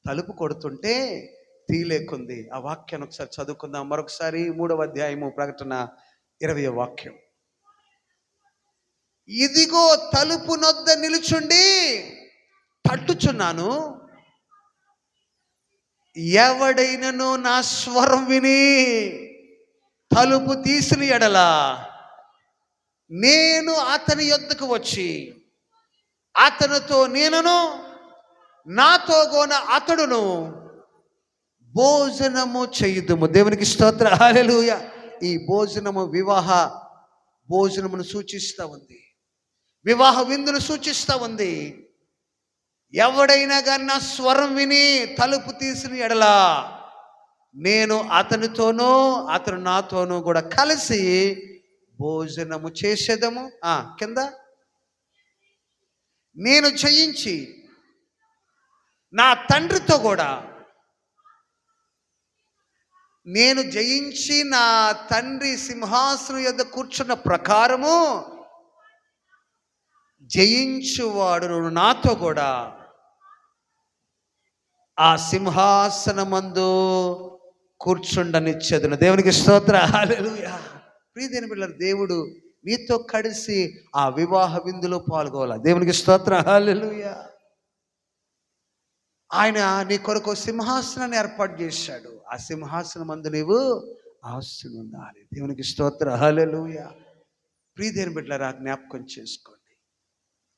తలుపు కొడుతుంటే తీలేకుంది. ఆ వాక్యాన్ని ఒకసారి చదువుకుందాం మరొకసారి. 3వ అధ్యాయము ప్రకటన 20వ వాక్యం. ఇదిగో తలుపు నొద్ద నిలుచుండి తట్టుచున్నాను, ఎవడైనను నా స్వరం విని తలుపు తీసిన ఎడల నేను అతని యొద్దకు వచ్చి అతనితో నేనును, నాతో గోన అతడును భోజనము చేయుదుము. దేవునికి స్తోత్రం, హల్లెలూయా. ఈ భోజనము వివాహ భోజనమును సూచిస్తూ ఉంది, వివాహ విందును సూచిస్తూ ఉంది. ఎవడైనా కానీ నా స్వరం విని తలుపు తీసిన ఎడలా నేను అతనితోనూ అతను నాతోనూ కూడా కలిసి భోజనము చేసేదము. కింద, నేను జయించి నా తండ్రితో కూడా, నేను జయించి నా తండ్రి సింహాసనం యొద్ద కూర్చున్న ప్రకారము జయించువాడు నాతో కూడా ఆ సింహాసనమందు కూర్చుండనిచ్చేదును. దేవునికి స్తోత్రం, హల్లెలూయా. ప్రియదేని బిడ్డలారా, దేవుడు నీతో కలిసి ఆ వివాహ విందులో పాల్గొవాలి. దేవునికి స్తోత్రం, హల్లెలూయా. ఆయన నీ కొరకు సింహాసనాన్ని ఏర్పాటు చేశాడు. ఆ సింహాసనం అందు నీవు ఆస్తులు ఉండాలి. దేవునికి స్తోత్రం, హల్లెలూయా. ప్రియదేని బిడ్డలారా, జ్ఞాపకం చేసుకోండి.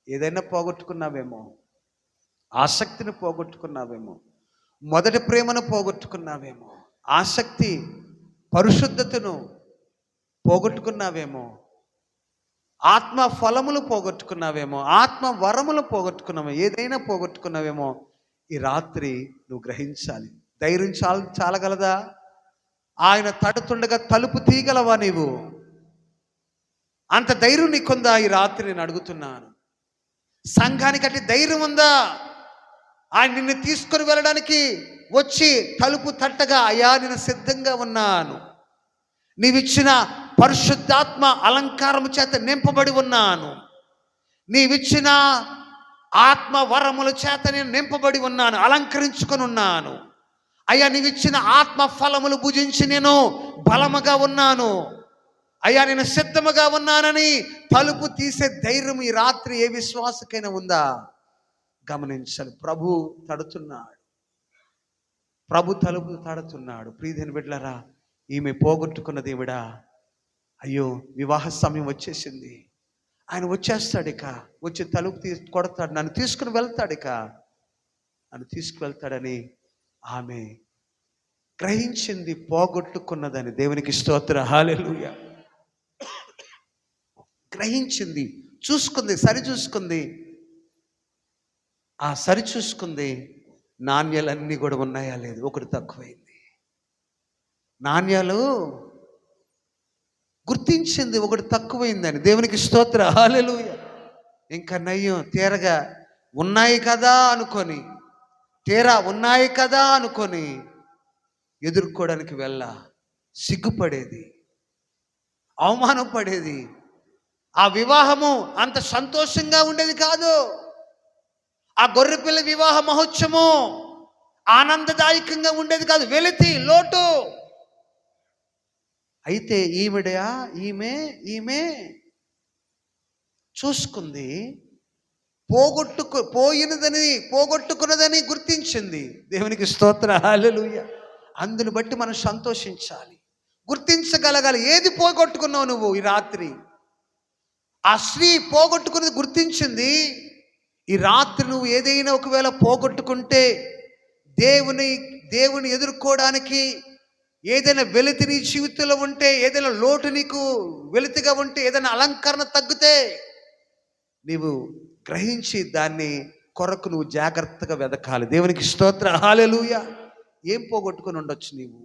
ఏదైనా పోగొట్టుకున్నావేమో, ఆసక్తిని పోగొట్టుకున్నావేమో, మొదటి ప్రేమను పోగొట్టుకున్నావేమో, ఆసక్తి పరిశుద్ధతను పోగొట్టుకున్నావేమో, ఆత్మ ఫలములు పోగొట్టుకున్నావేమో, ఆత్మ వరములు పోగొట్టుకున్నావేమో, ఏదైనా పోగొట్టుకున్నావేమో. ఈ రాత్రి నువ్వు గ్రహించాలి. ధైర్యం చాలగలదా? ఆయన తడుతుండగా తలుపు తీయగలవా నీవు? అంత ధైర్యం నీకుందా? ఈ రాత్రి నేను అడుగుతున్నాను. సంఘానికి అట్టి ధైర్యం ఉందా? ఆయన నిన్ను తీసుకొని వెళ్ళడానికి వచ్చి తలుపు తట్టగా, అయ్యా నేను సిద్ధంగా ఉన్నాను, నీవిచ్చిన పరిశుద్ధాత్మ అలంకారము చేత నింపబడి ఉన్నాను, నీవిచ్చిన ఆత్మ వరముల చేత నేను నింపబడి ఉన్నాను, అలంకరించుకొని ఉన్నాను, అయ్యా నీవిచ్చిన ఆత్మ ఫలములు భుజించి నేను బలముగా ఉన్నాను, అయ్యా నేను సిద్ధముగా ఉన్నానని తలుపు తీసే ధైర్యం ఈ రాత్రి ఏ విశ్వాసకైనా ఉందా? గమనించాలి. ప్రభు తడుతున్నాడు, ప్రభు తలుపు తడుతున్నాడు. ప్రియదేని బిడ్డలారా, ఈమె పోగొట్టుకున్న దేవుడా, అయ్యో వివాహ సమయం వచ్చేసింది, ఆయన వచ్చేస్తాడు, ఇక వచ్చి తలుపు కొడతాడు, నన్ను తీసుకుని వెళ్తాడు, ఇక నన్ను తీసుకువెళ్తాడని ఆమె గ్రహించింది, పోగొట్టుకున్నదని. దేవునికి స్తోత్రం, హల్లెలూయా. గ్రహించింది, చూసుకుంది, సరి చూసుకుంది. ఆ సరి చూసుకుంది, నాణ్యాలన్నీ కూడా ఉన్నాయా లేదు, ఒకటి తక్కువైంది. నాణ్యాలు గుర్తించింది, ఒకటి తక్కువైందని. దేవునికి స్తోత్రం, హల్లెలూయా. ఇంకా నయ్యం, తీరా ఉన్నాయి కదా అనుకొని ఎదుర్కోవడానికి సిగ్గుపడేది, అవమానం పడేది. ఆ వివాహము అంత సంతోషంగా ఉండేది కాదు. ఆ గొర్రెపిల్ల వివాహ మహోత్సవము ఆనందదాయకంగా ఉండేది కాదు, వెలితి, లోటు. అయితే ఈమె ఈమె చూసుకుంది, పోగొట్టుకున్నదని గుర్తించింది. దేవునికి స్తోత్ర, హల్లెలూయా. అందుని బట్టి మనం సంతోషించాలి, గుర్తించగలగాలి. ఏది పోగొట్టుకున్నావు నువ్వు ఈ రాత్రి? ఆ స్త్రీ పోగొట్టుకున్నది గుర్తించింది. ఈ రాత్రి నువ్వు ఏదైనా ఒకవేళ పోగొట్టుకుంటే, దేవుని ఎదుర్కోవడానికి ఏదైనా వెలితి నీ జీవితంలో ఉంటే, ఏదైనా లోటు నీకు వెలితిగా ఉంటే, ఏదైనా అలంకరణ తగ్గితే, నీవు గ్రహించి దాన్ని కొరకు నువ్వు జాగ్రత్తగా వెదకాలి. దేవునికి స్తోత్ర, హల్లెలూయా. ఏం పోగొట్టుకుని ఉండొచ్చు నీవు?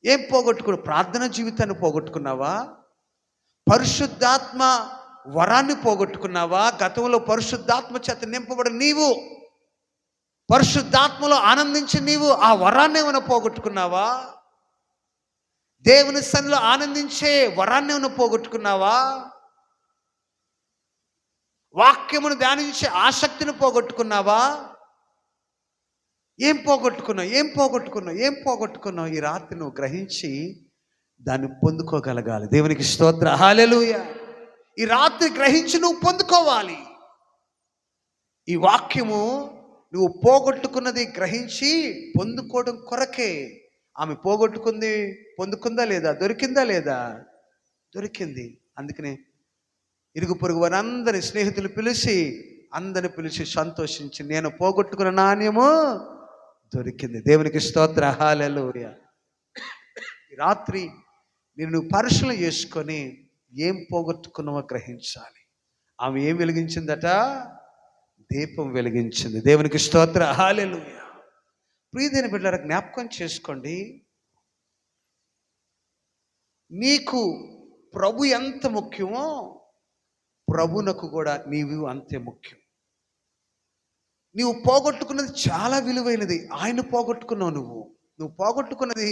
ఏం ప్రార్థన జీవితాన్ని పోగొట్టుకున్నావా? పరిశుద్ధాత్మ వరాన్ని పోగొట్టుకున్నావా? గతంలో పరిశుద్ధాత్మ చేత నింపబడి నీవు పరిశుద్ధాత్మలో ఆనందించి నీవు ఆ వరాన్ని ఏమైనా పోగొట్టుకున్నావా? దేవుని సన్నిధిలో ఆనందించే వరాన్ని ఏమైనా పోగొట్టుకున్నావా? వాక్యమును ధ్యానించే ఆసక్తిని పోగొట్టుకున్నావా? ఏం పోగొట్టుకున్నావు? ఈ రాత్రి నువ్వు గ్రహించి దాన్ని పొందుకోగలగాలి. దేవునికి స్తోత్ర, హల్లెలూయా. ఈ రాత్రి గ్రహించి నువ్వు పొందుకోవాలి. ఈ వాక్యము నువ్వు పోగొట్టుకున్నది గ్రహించి పొందుకోవడం కొరకే. ఆమె పొందుకుందా లేదా? దొరికిందా లేదా? దొరికింది. అందుకనే ఇరుగు పొరుగు వారందరి స్నేహితులు అందరిని పిలిచి సంతోషించి, నేను పోగొట్టుకున్న నాణ్యము దొరికింది. దేవునికి స్తోత్ర, హల్లెలూయా. ఈ రాత్రి నువ్వు పరిశీలన చేసుకొని ఏం పోగొట్టుకున్నావో గ్రహించాలి. ఆమె ఏం వెలిగించిందట? దీపం వెలిగించింది. దేవునికి స్తోత్ర, హల్లెలూయా. ప్రియమైన బిడ్డలారా, జ్ఞాపకం చేసుకోండి, నీకు ప్రభు ఎంత ముఖ్యమో ప్రభునకు కూడా నీవు అంతే ముఖ్యం. నీవు పోగొట్టుకున్నది చాలా విలువైనది. ఆయన పోగొట్టుకున్నావు. నువ్వు పోగొట్టుకున్నది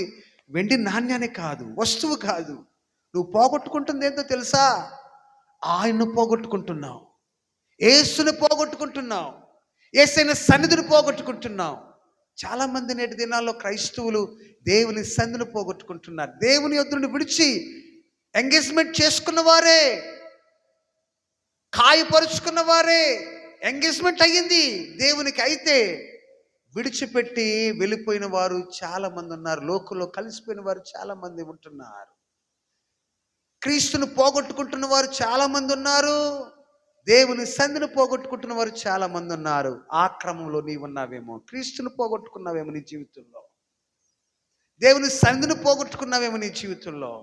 వెండి నాణ్యాన్ని కాదు, వస్తువు కాదు. నువ్వు పోగొట్టుకుంటుంది ఏంటో తెలుసా? ఆయన్ను పోగొట్టుకుంటున్నావు, యేసుని పోగొట్టుకుంటున్నావు, యేసైన సన్నిధిని పోగొట్టుకుంటున్నావు. చాలామంది నేటి దినాల్లో క్రైస్తవులు దేవుని సన్నిధిని పోగొట్టుకుంటున్నారు. దేవుని యొద్దను విడిచి ఎంగేజ్మెంట్ చేసుకున్న వారే, కాయపరుచుకున్న వారే, ఎంగేజ్మెంట్ అయ్యింది దేవునికి, అయితే విడిచిపెట్టి వెళ్ళిపోయిన వారు చాలా మంది ఉన్నారు. లోకంలో కలిసిపోయిన వారు చాలా మంది ఉంటున్నారు. క్రీస్తును పోగొట్టుకుంటున్న వారు చాలా మంది ఉన్నారు. దేవుని సన్నిధిని పోగొట్టుకుంటున్న వారు చాలా మంది ఉన్నారు. ఆ క్రమంలో నీవు ఉన్నావేమో. క్రీస్తును పోగొట్టుకున్నావేమో నీ జీవితంలో, దేవుని సన్నిధిని పోగొట్టుకున్నావేమో నీ జీవితంలో,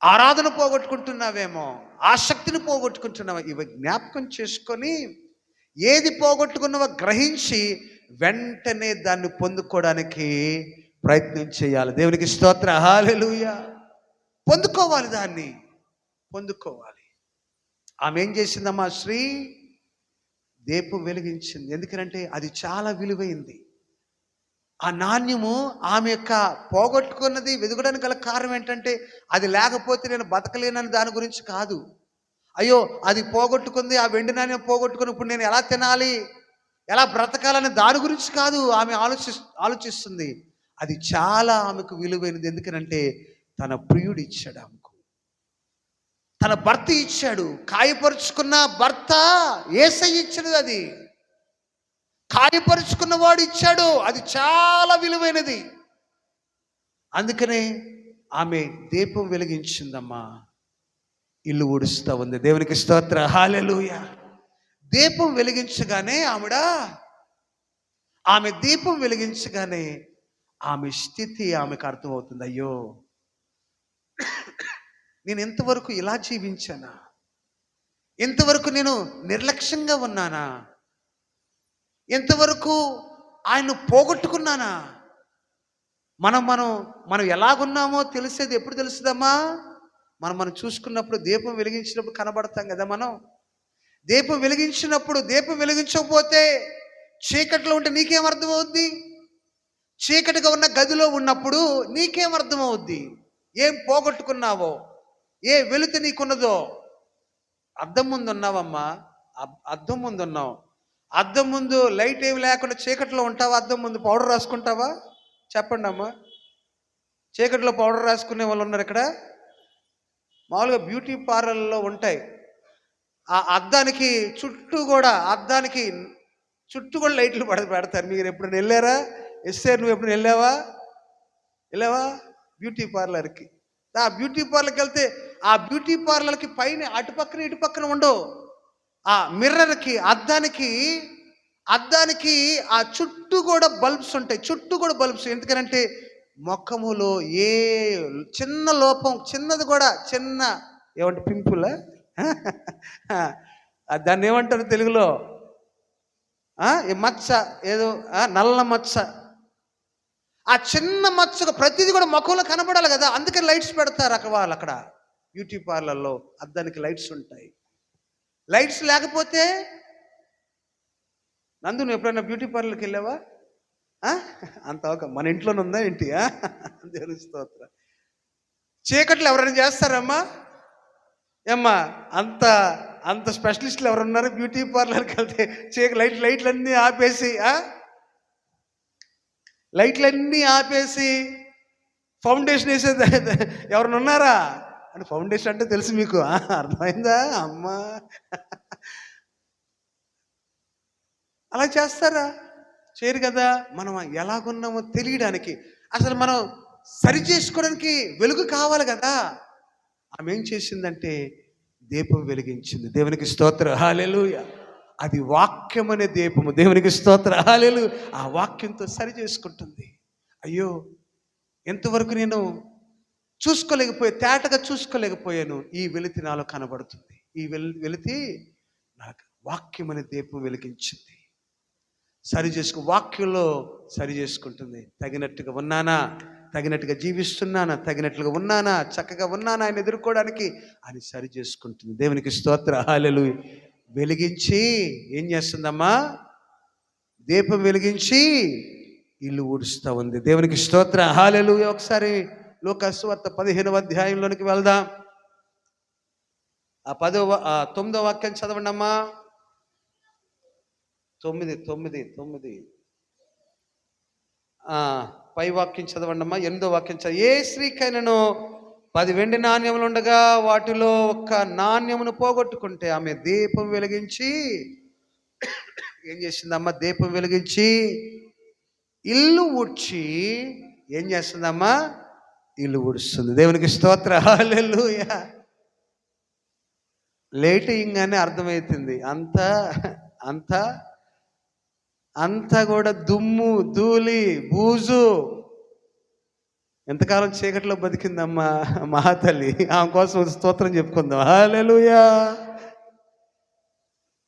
ఆరాధన పోగొట్టుకుంటున్నావేమో, ఆసక్తిని పోగొట్టుకుంటున్నావా? ఇవి జ్ఞాపకం చేసుకొని ఏది పోగొట్టుకున్నావో గ్రహించి వెంటనే దాన్ని పొందుకోవడానికి ప్రయత్నం చేయాలి. దేవునికి స్తోత్ర, హల్లెలూయా. పొందుకోవాలి, దాన్ని పొందుకోవాలి. ఆమె ఏం చేసిందమ్మా? శ్రీ దీపం వెలిగించింది. ఎందుకంటే అది చాలా విలువైంది. ఆ నాణ్యము ఆమె యొక్క పోగొట్టుకున్నది వెదగడానికి గల కారణం ఏంటంటే, అది లేకపోతే నేను బతకలేనని దాని గురించి కాదు. అయ్యో అది పోగొట్టుకుంది, ఆ వెండి నాణ్యం పోగొట్టుకుని ఇప్పుడు నేను ఎలా తినాలి, ఎలా బ్రతకాలని దాని గురించి కాదు ఆమె ఆలోచిస్తుంది. అది చాలా ఆమెకు విలువైనది. ఎందుకనంటే తన ప్రియుడు ఇచ్చాడు ఆమెకు, తన భర్త ఇచ్చాడు. కాయపరుచుకున్న భర్త యేసయ్య ఇచ్చాడు. అది కాయపరుచుకున్న వాడు ఇచ్చాడు. అది చాలా విలువైనది. అందుకనే ఆమె దీపం వెలిగించిందమ్మా. ఇల్లు ఊడుస్తూ ఉంది. దేవునికి స్తోత్ర, హల్లెలూయా. దీపం వెలిగించగానే ఆమె దీపం వెలిగించగానే ఆమె స్థితి ఆమెకు అర్థమవుతుంది. అయ్యో, నేను ఇంతవరకు ఇలా జీవించానా? ఇంతవరకు నేను నిర్లక్ష్యంగా ఉన్నానా? ఇంతవరకు ఆయన పోగొట్టుకున్నానా? మనం ఎలాగున్నామో తెలిసేది ఎప్పుడు తెలుస్తుందమ్మా? మనం చూసుకున్నప్పుడు, దీపం వెలిగించినప్పుడు కనబడతాం కదా. మనం దీపం వెలిగించకపోతే చీకట్లో ఉంటే నీకేం అర్థమవుద్ది? చీకటిగా ఉన్న గదిలో ఉన్నప్పుడు నీకేం అర్థమవుద్ది? ఏం పోగొట్టుకున్నావో, ఏ వెలుగు నీకున్నదో. అద్దం ముందు ఉన్నావమ్మా, అద్దం ముందు ఉన్నావు. అద్దం ముందు లైట్ ఏమి లేకుండా చీకట్లో ఉంటావా? అద్దం ముందు పౌడర్ రాసుకుంటావా? చెప్పండి అమ్మా. చీకట్లో పౌడర్ రాసుకునే వాళ్ళు ఉన్నారు ఇక్కడ. మామూలుగా బ్యూటీ పార్లర్లో ఉంటాయి. ఆ అద్దానికి చుట్టూ కూడా లైట్లు పెడతారు. మీరు ఎప్పుడైనా వెళ్ళారా? ఎస్ఆర్ నువ్వు ఎప్పుడు వెళ్ళావా బ్యూటీ పార్లర్కి? ఆ బ్యూటీ పార్లర్కి వెళ్తే ఆ బ్యూటీ పార్లర్కి పైన అటుపక్కన ఇటుపక్కన ఉండవు. ఆ మిర్రర్కి అద్దానికి ఆ చుట్టూ కూడా బల్బ్స్ ఉంటాయి. ఎందుకనంటే ముఖములో ఏ చిన్న లోపం, చిన్నది కూడా చిన్న ఏమంటే పింపులా దాన్ని ఏమంటారు తెలుగులో? ఈ మచ్చ ఏదో నల్ల మచ్చ, ఆ చిన్న మచ్చకు ప్రతిదీ కూడా ముఖంలో కనబడాలి కదా. అందుకని లైట్స్ పెడతారు అక్కడ బ్యూటీ పార్లర్లో. అద్దానికి లైట్స్ ఉంటాయి. లైట్స్ లేకపోతే నందు నువ్వు ఎప్పుడైనా బ్యూటీ పార్లర్కి వెళ్ళావా? అంత ఒక మన ఇంట్లోనే ఉందా ఏంటి? దేవుని స్తోత్రం. చీకట్లు ఎవరైనా చేస్తారమ్మా? ఏమ్మా అంత స్పెషలిస్టులు ఎవరున్నారు? బ్యూటీ పార్లర్కి వెళ్తే లైట్లన్నీ ఆపేసి ఫౌండేషన్ వేసేది ఎవరైనా ఉన్నారా? అంటే ఫౌండేషన్ అంటే తెలుసు మీకు, అర్థమైందా అమ్మా? అలా చేస్తారా? చేయరు కదా. మనం ఎలాగున్నామో తెలియడానికి, అసలు మనం సరి చేసుకోవడానికి వెలుగు కావాలి కదా. ఆమె ఏం చేసిందంటే దీపం వెలిగించింది. దేవునికి స్తోత్రం, హల్లెలూయా. అది వాక్యం అనే దీపము. దేవునికి స్తోత్రం, హల్లెలూయా. ఆ వాక్యంతో సరి చేసుకుంటుంది. అయ్యో, ఎంతవరకు నేను తేటగా చూసుకోలేకపోయాను. ఈ వెలితి నాలో కనబడుతుంది. ఈ వెలితి నాకు వాక్యం అనే దీపం వెలిగించింది. వాక్యంలో సరి చేసుకుంటుంది. తగినట్టుగా ఉన్నానా, తగినట్టుగా జీవిస్తున్నానా, తగినట్లుగా ఉన్నానా, చక్కగా ఉన్నానా ఆయన ఎదుర్కోవడానికి అని సరి చేసుకుంటుంది. దేవునికి స్తోత్రం, హల్లెలూయా. వెలిగించి ఏం చేస్తుందమ్మా? దీపం వెలిగించి ఇల్లు ఊడుస్తూ ఉంది. దేవునికి స్తోత్రం, హల్లెలూయా. ఒకసారి లూకాసు వార్త 15వ అధ్యాయంలోనికి వెళ్దాం. ఆ 9వ వాక్యం చదవండి అమ్మా. 9 పై వాక్యం చదవండి అమ్మా. 8వ వాక్యం చదవ. ఏ స్త్రీకైనాను 10 వెండి నాణ్యములు ఉండగా వాటిలో ఒక్క నాణ్యమును పోగొట్టుకుంటే ఆమె దీపం వెలిగించి ఏం చేసిందమ్మా? దీపం వెలిగించి ఇల్లు ఊడ్చి ఏం చేస్తుందమ్మా? ఇల్లు ఊడుస్తుంది. దేవునికి స్తోత్రం, హల్లెలూయా. లేట్ అయ్యింగానే అర్థమవుతుంది. అంతా కూడా దుమ్ము, ధూళి, బూజు. ఎంతకాలం చీకట్లో బతికిందమ్మా మహాతల్లి. ఆమె కోసం స్తోత్రం చెప్పుకుందాం, హల్లెలూయా.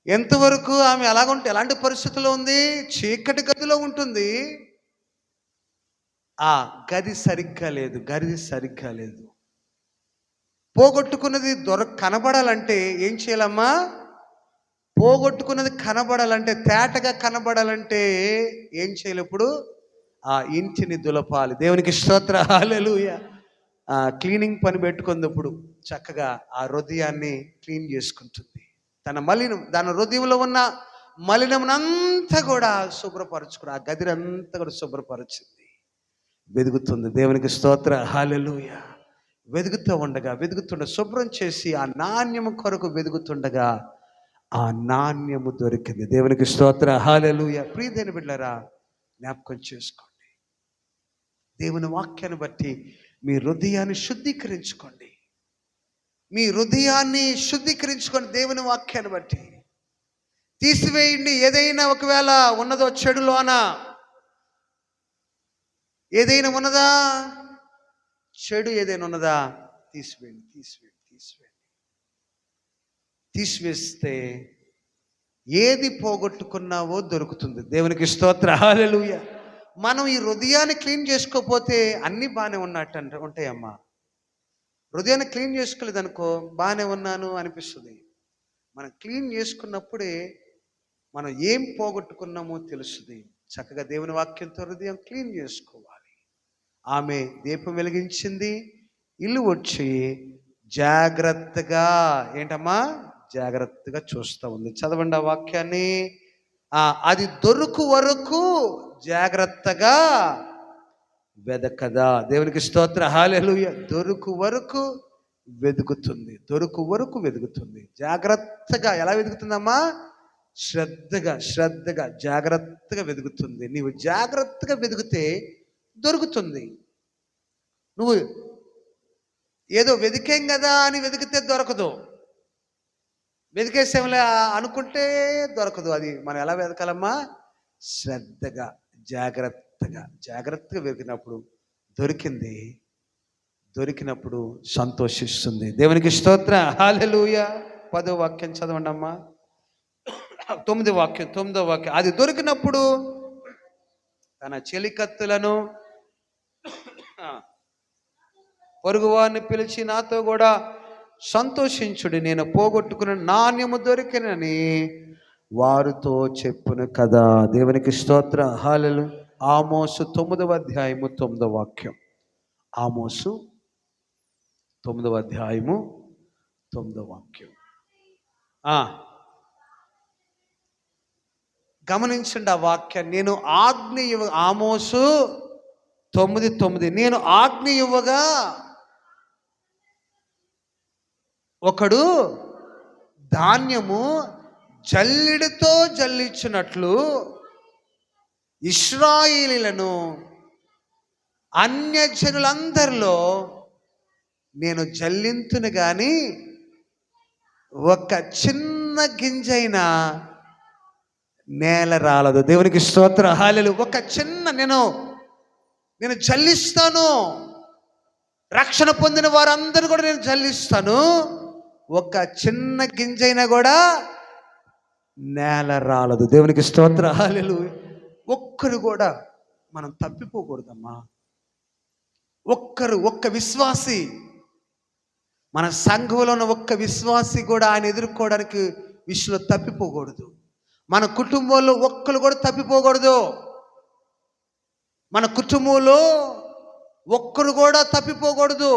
ఎంతవరకు ఆమె ఎలాంటి పరిస్థితుల్లో ఉంది? చీకటి గదిలో ఉంటుంది. ఆ గది సరిగ్గా లేదు. పోగొట్టుకున్నది కనబడాలంటే ఏం చేయాలమ్మా? పోగొట్టుకున్నది కనబడాలంటే, తేటగా కనబడాలంటే ఏం చేయాలి? ఇప్పుడు ఆ ఇంటిని దులపాలి. దేవునికి స్తోత్రం, హల్లెలూయా. క్లీనింగ్ పని పెట్టుకుంది. ఇప్పుడు చక్కగా ఆ హృదయాన్ని క్లీన్ చేసుకుంటుంది. దాని హృదయంలో ఉన్న మలినమునంతా కూడా శుభ్రపరచుకుని ఆ గదినంతా కూడా శుభ్రపరచింది. వెదుగుతుంది. దేవునికి స్తోత్రం, హల్లెలూయా. వెదుగుతుండగా శుభ్రం చేసి ఆ నాణ్యము కొరకు వెదుగుతుండగా ఆ నాణ్యము దొరికింది. దేవునికి స్తోత్రం, హల్లెలూయా. ప్రియమైన బిడ్డలారా, జ్ఞాపకం చేసుకోండి. దేవుని వాక్యాన్ని బట్టి మీ హృదయాన్ని శుద్ధీకరించుకోండి. దేవుని వాక్యాన్ని బట్టి తీసివేయండి. ఏదైనా ఒకవేళ ఉన్నదో చెడులోన ఏదైనా ఉన్నదా? చెడు ఏదైనా ఉన్నదా? తీసివేయండి. తీసివేస్తే ఏది పోగొట్టుకున్నావో దొరుకుతుంది. దేవునికి స్తోత్రం, హల్లెలూయా. మనం ఈ హృదయాన్ని క్లీన్ చేసుకోకపోతే అన్నీ బాగానే ఉన్నట్టు ఉంటాయమ్మా. హృదయాన్ని క్లీన్ చేసుకోలేదనుకో బాగానే ఉన్నాను అనిపిస్తుంది. మనం క్లీన్ చేసుకున్నప్పుడే మనం ఏం పోగొట్టుకున్నామో తెలుస్తుంది. చక్కగా దేవుని వాక్యంతో హృదయం క్లీన్ చేసుకోవాలి. ఆమె దీపం వెలిగించింది, ఇల్లు వచ్చి జాగ్రత్తగా చూస్తూ ఉంది. చదవండి ఆ వాక్యాన్ని. అది దొరుకు వరకు జాగ్రత్తగా వెదకదా. దేవునికి స్తోత్ర, హల్లెలూయా. దొరుకు వరకు వెతుకుతుంది, దొరుకు వరకు వెతుకుతుంది. జాగ్రత్తగా ఎలా వెతుకుతుందమ్మా? శ్రద్ధగా జాగ్రత్తగా వెతుకుతుంది. నీవు జాగ్రత్తగా వెతికితే దొరుకుతుంది. నువ్వు ఏదో వెతికేం కదా అని వెతికితే దొరకదు. వెతికేసేమలే అనుకుంటే దొరకదు. అది మనం ఎలా వెతకాలమ్మా? శ్రద్ధగా జాగ్రత్తగా వెతికినప్పుడు దొరికినప్పుడు సంతోషిస్తుంది. దేవునికి స్తోత్ర, హల్లెలూయా. 10వ వాక్యం చదవండి అమ్మా. 9వ వాక్యం. అది దొరికినప్పుడు తన చెలికత్తులను పొరుగువారిని పిలిచి నాతో కూడా సంతోషించుడి, నేను పోగొట్టుకున్న నాణ్యము దొరికినని వారితో చెప్పును కదా. దేవునికి స్తోత్ర, హల్లెలూయా. ఆమోసు 9వ అధ్యాయము 9వ వాక్యం. ఆమోసు 9వ అధ్యాయము 9వ వాక్యం. గమనించండి ఆ వాక్యాన్ని. నేను ఆజ్ఞ ఆమోసు 9:9. నేను ఆజ్ఞ ఇవ్వగా ఒకడు ధాన్యము జల్లిడితో జల్లించినట్లు ఇశ్రాయేలీయులను అన్యజనులందరిలో నేను జల్లింతును గాని ఒక చిన్న గింజైనా నేల రాలదు. దేవునికి స్తోత్ర, హల్లెలూయా. ఒక చిన్న నేను జల్లిస్తాను. రక్షణ పొందిన వారందరూ కూడా నేను జల్లిస్తాను. ఒక చిన్న గింజైనా కూడా నేల రాలదు. దేవునికి స్తోత్ర, హల్లెలూయా. ఒక్కరు కూడా మనం తప్పిపోకూడదమ్మా. ఒక్క విశ్వాసి, మన సంఘంలో ఉన్న ఒక్క విశ్వాసి కూడా ఆయన ఎదుర్కోవడానికి విషయంలో తప్పిపోకూడదు. మన కుటుంబంలో ఒక్కరు కూడా తప్పిపోకూడదు. మన కుటుంబంలో ఒక్కరు కూడా తప్పిపోకూడదు.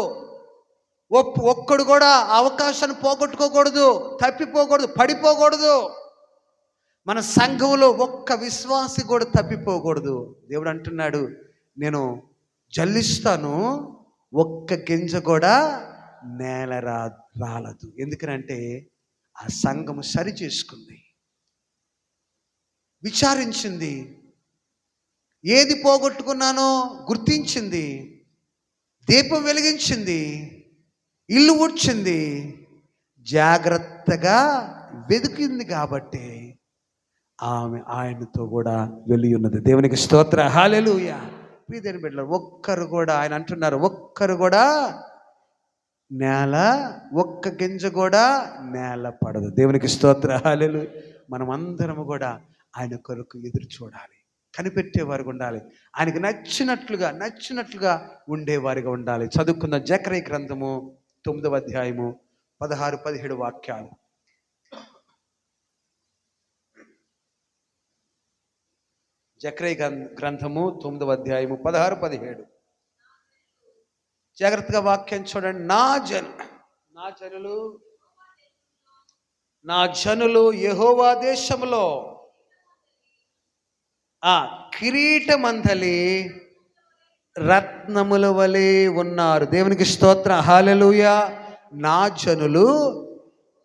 ఒక్కడు కూడా అవకాశాన్ని పోగొట్టుకోకూడదు, తప్పిపోకూడదు, పడిపోకూడదు. మన సంఘంలో ఒక్క విశ్వాసి కూడా తప్పిపోకూడదు. దేవుడు అంటున్నాడు, నేను జల్లిస్తాను, ఒక్క గింజ కూడా నేల రాలదు. ఎందుకనంటే ఆ సంఘం సరి చేసుకుంది, విచారించింది, ఏది పోగొట్టుకున్నానో గుర్తించింది, దీపం వెలిగించింది, ఇల్లు ఊడ్చింది, జాగ్రత్తగా వెతికింది. కాబట్టి ఆమె ఆయనతో కూడా వెళ్ళి ఉన్నది. దేవునికి స్తోత్ర, హల్లెలూయా. ప్రియమైన బిడ్డలారా, ఒక్కరు కూడా, ఆయన అంటున్నారు, ఒక్కరు కూడా ఒక్క గింజ కూడా నేల పడదు. దేవునికి స్తోత్ర, హల్లెలూయా. మనం అందరము కూడా ఆయన కొరకు ఎదురు చూడాలి, కనిపెట్టేవారుగా ఉండాలి, ఆయనకు నచ్చినట్లుగా ఉండేవారిగా ఉండాలి. చదువుకున్న జకర్యా గ్రంథము 9వ అధ్యాయము 16-17 వాక్యాలు. జకర్యా గ్రంథము 9వ అధ్యాయము 16-17. జాగ్రత్తగా వాక్యం చూడండి. నా జనులు యెహోవా దేశములో కిరీటమందలి రత్నముల వలె ఉన్నారు. దేవునికి స్తోత్ర, హల్లెలూయా. నా జనులు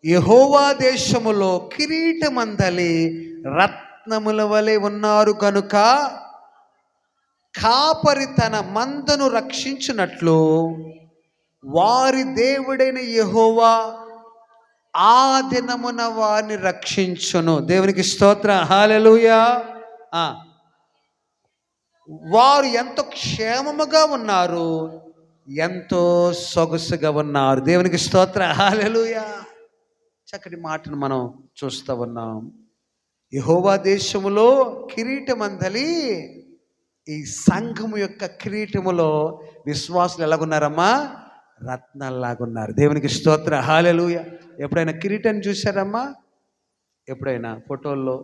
యెహోవా దేశములో కిరీటమందలి రత్నముల వలె ఉన్నారు కనుక కాపరి తన మందను రక్షించినట్లు వారి దేవుడైన యెహోవా ఆ దినమున వారిని రక్షించును. దేవునికి స్తోత్ర, హల్లెలూయా. వారు ఎంతో క్షేమముగా ఉన్నారు, ఎంతో సొగసుగా ఉన్నారు. దేవునికి స్తోత్ర, హల్లెలూయా. చక్కటి మాటను మనం చూస్తూ ఉన్నాం. యెహోవా దేశములో కిరీటమందలి, ఈ సంఘము యొక్క కిరీటములో విశ్వాసులు ఎలాగున్నారమ్మా? రత్నాల్లాగున్నారు. దేవునికి స్తోత్ర, హల్లెలూయా. ఎప్పుడైనా కిరీటాన్ని చూశారమ్మా? ఎప్పుడైనా ఫోటోల్లో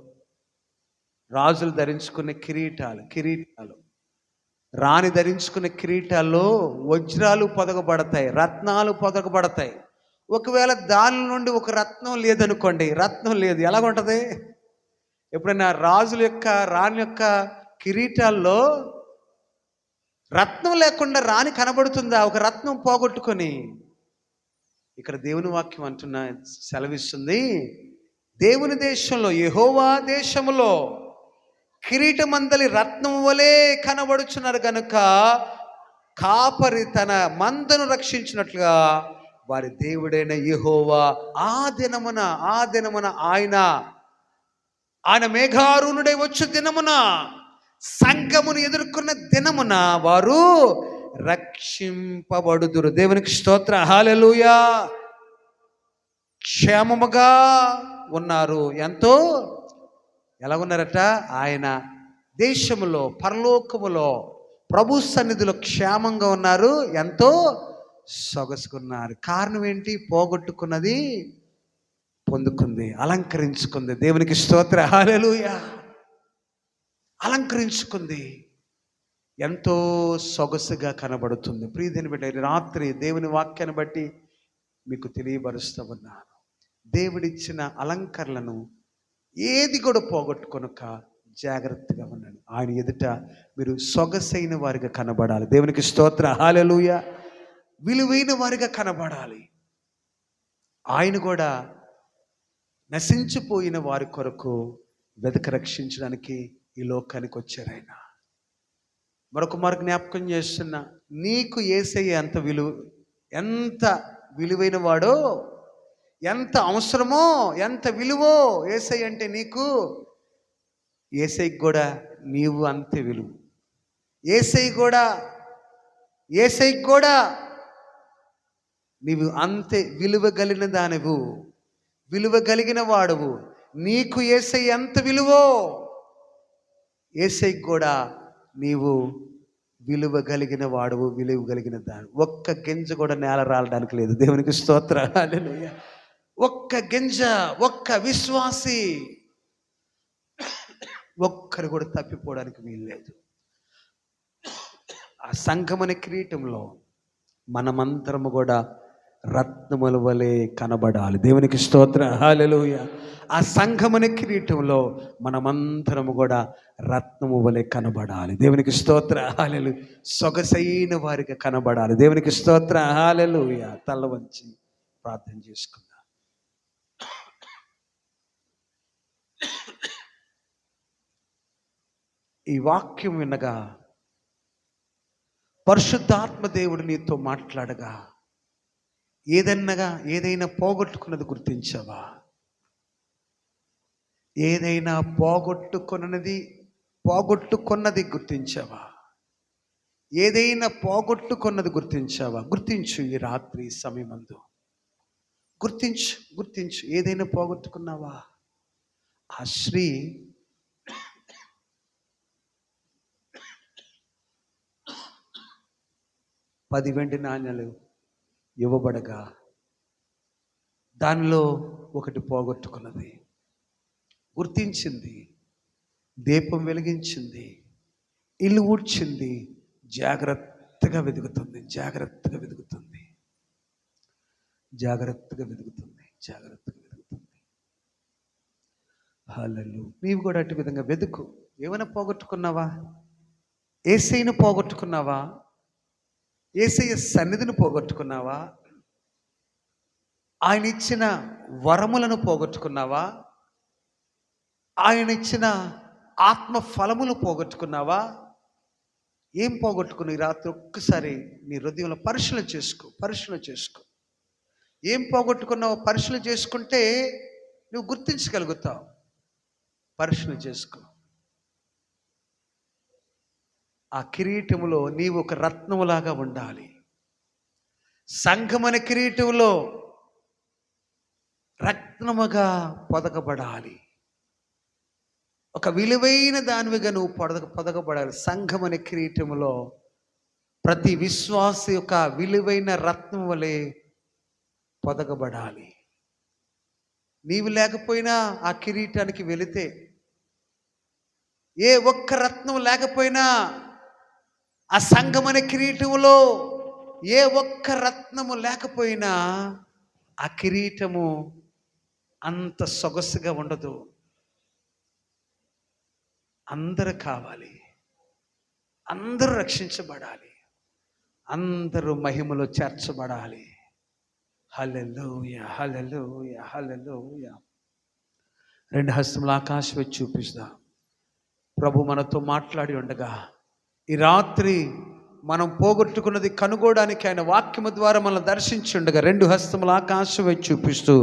రాజులు ధరించుకునే కిరీటాలు, రాణి ధరించుకునే కిరీటాల్లో వజ్రాలు పొదగబడతాయి, రత్నాలు పొదగబడతాయి. ఒకవేళ దాని నుండి ఒక రత్నం లేదనుకోండి, రత్నం లేదు, ఎలాగుంటుంది? ఎప్పుడైనా రాజుల యొక్క రాణి యొక్క కిరీటాల్లో రత్నం లేకుండా రాణి కనబడుతుందా? ఒక రత్నం పోగొట్టుకొని. ఇక్కడ దేవుని వాక్యం సెలవిస్తుంది, దేవుని దేశంలో, యెహోవా దేశములో కిరీటమందలి రత్నం వలె కనబడుచున్నారు గనుక కాపరి తన మందను రక్షించినట్లుగా వారి దేవుడైన యెహోవా ఆ దినమున ఆయన మేఘారుణుడై వచ్చు దినమున, సంఘమును ఎదుర్కొన్న దినమున వారు రక్షింపబడుదురు. దేవునికి స్తోత్ర, హల్లెలూయా. క్షేమముగా ఉన్నారు. ఎంతో ఎలా ఉన్నారట? ఆయన దేశములో, పరలోకములో, ప్రభు సన్నిధిలో క్షేమంగా ఉన్నారు, ఎంతో సొగసుకున్నారు. కారణం ఏంటి? పోగొట్టుకున్నది పొందుకుంది, అలంకరించుకుంది. దేవునికి స్తోత్ర, హల్లెలూయా. అలంకరించుకుంది, ఎంతో సొగసుగా కనబడుతుంది. ప్రియదేని బిడ్డ, రాత్రి దేవుని వాక్యాన్ని బట్టి మీకు తెలియబరుస్తూ ఉన్నాను. దేవుడిచ్చిన అలంకరణలను ఏది కూడా పోగొట్టుకొనక జాగ్రత్తగా ఉండండి. ఆయన ఎదుట మీరు సొగసైన వారిగా కనబడాలి. దేవునికి స్తోత్ర, హల్లెలూయా. విలువైన వారిగా కనబడాలి. ఆయన కూడా నశించిపోయిన వారి కొరకు వెతక రక్షించడానికి ఈ లోకానికి వచ్చారు. ఆయన మరొక మారు జ్ఞాపకం చేస్తున్నా, నీకు యేసయ్య ఎంత విలువైన వాడో, ఎంత అవసరమో, ఎంత విలువో యేసయ్య అంటే నీకు, యేసయ్యకి కూడా నీవు అంతే విలువ. యేసయ్యకి కూడా నీవు అంతే విలువ కలిగిన దానివు, విలువ కలిగిన వాడువు. నీకు యేసయ్య ఎంత విలువో, యేసయ్యకి కూడా నీవు విలువ కలిగిన వాడువు, విలువ కలిగిన దాని. ఒక్క గింజ కూడా నేల రాలడానికి లేదు. దేవునికి స్తోత్ర, హల్లెలూయా. ఒక్క గింజ, ఒక్క విశ్వాసి ఒక్కరు కూడా తప్పిపోవడానికి వీల్లేదు. ఆ సంఘమనే కిరీటంలో మనమందరము కూడా రత్నముల వలె కనబడాలి. దేవునికి స్తోత్ర, హల్లెలూయా. ఆ సంఘమనే కిరీటంలో మనమందరము కూడా రత్నము వలె కనబడాలి. దేవునికి స్తోత్ర, హల్లెలూయా. సొగసైన వారిగా కనబడాలి. దేవునికి స్తోత్ర, హల్లెలూయా. తల వంచి ప్రార్థన చేసుకుందాం. ఈ వాక్యం వినగా పరిశుద్ధాత్మ దేవుడు నీతో మాట్లాడగా ఏదైనా పోగొట్టుకున్నది గుర్తించావా? ఏదైనా పోగొట్టుకున్నది గుర్తించావా? ఏదైనా పోగొట్టుకున్నది గుర్తించావా? గుర్తించు. ఈ రాత్రి సమయమందు గుర్తించు. ఏదైనా పోగొట్టుకున్నావా? ఆ స్త్రీ 10 వెండి నాణ్యాలు ఇవ్వబడగా దానిలో ఒకటి పోగొట్టుకున్నది. గుర్తించింది, దీపం వెలిగించింది, ఇల్లు ఊడ్చింది, జాగ్రత్తగా వెతుకుతుంది. హల్లెలూయా. నీవు కూడా అటు విధంగా వెతుకు. ఏమైనా పోగొట్టుకున్నావా? యేసయ్యను పోగొట్టుకున్నావా? యేసయ్య సన్నిధిని పోగొట్టుకున్నావా? ఆయన ఇచ్చిన వరములను పోగొట్టుకున్నావా? ఆయన ఇచ్చిన ఆత్మ ఫలములు పోగొట్టుకున్నావా? ఏం పోగొట్టుకుని ఈ రాత్రి ఒక్కసారి నీ హృదయంలో పరిశీలన చేసుకో. ఏం పోగొట్టుకున్నావో పరిశీలన చేసుకుంటే నువ్వు గుర్తించగలుగుతావు. పరిశీలన చేసుకో. ఆ కిరీటములో నీవు ఒక రత్నములాగా ఉండాలి. సంఘమనే కిరీటంలో రత్నముగా పొదగబడాలి. ఒక విలువైన దానివిగా నువ్వు పొదగబడాలి. సంఘమనే కిరీటములో ప్రతి విశ్వాసి యొక్క విలువైన రత్నం వలె పొదగబడాలి. నీవు లేకపోయినా ఆ కిరీటానికి వెళితే, ఏ ఒక్క రత్నం లేకపోయినా ఆ సంఘమనే కిరీటములో ఏ ఒక్క రత్నము లేకపోయినా ఆ కిరీటము అంత సొగసుగా ఉండదు. అందరూ కావాలి, అందరూ రక్షించబడాలి, అందరూ మహిమలో చేర్చబడాలి. హల్లెలూయా, హల్లెలూయా, హల్లెలూయా. రెండు హస్తములు ఆకాశం వచ్చి చూపిస్తా. ప్రభు మనతో మాట్లాడి ఉండగా ఈ రాత్రి మనం పోగొట్టుకున్నది కనుగోడానికి ఆయన వాక్యము ద్వారా మనం దర్శించి ఉండగా రెండు హస్తములు ఆకాశం వచ్చి చూపిస్తూ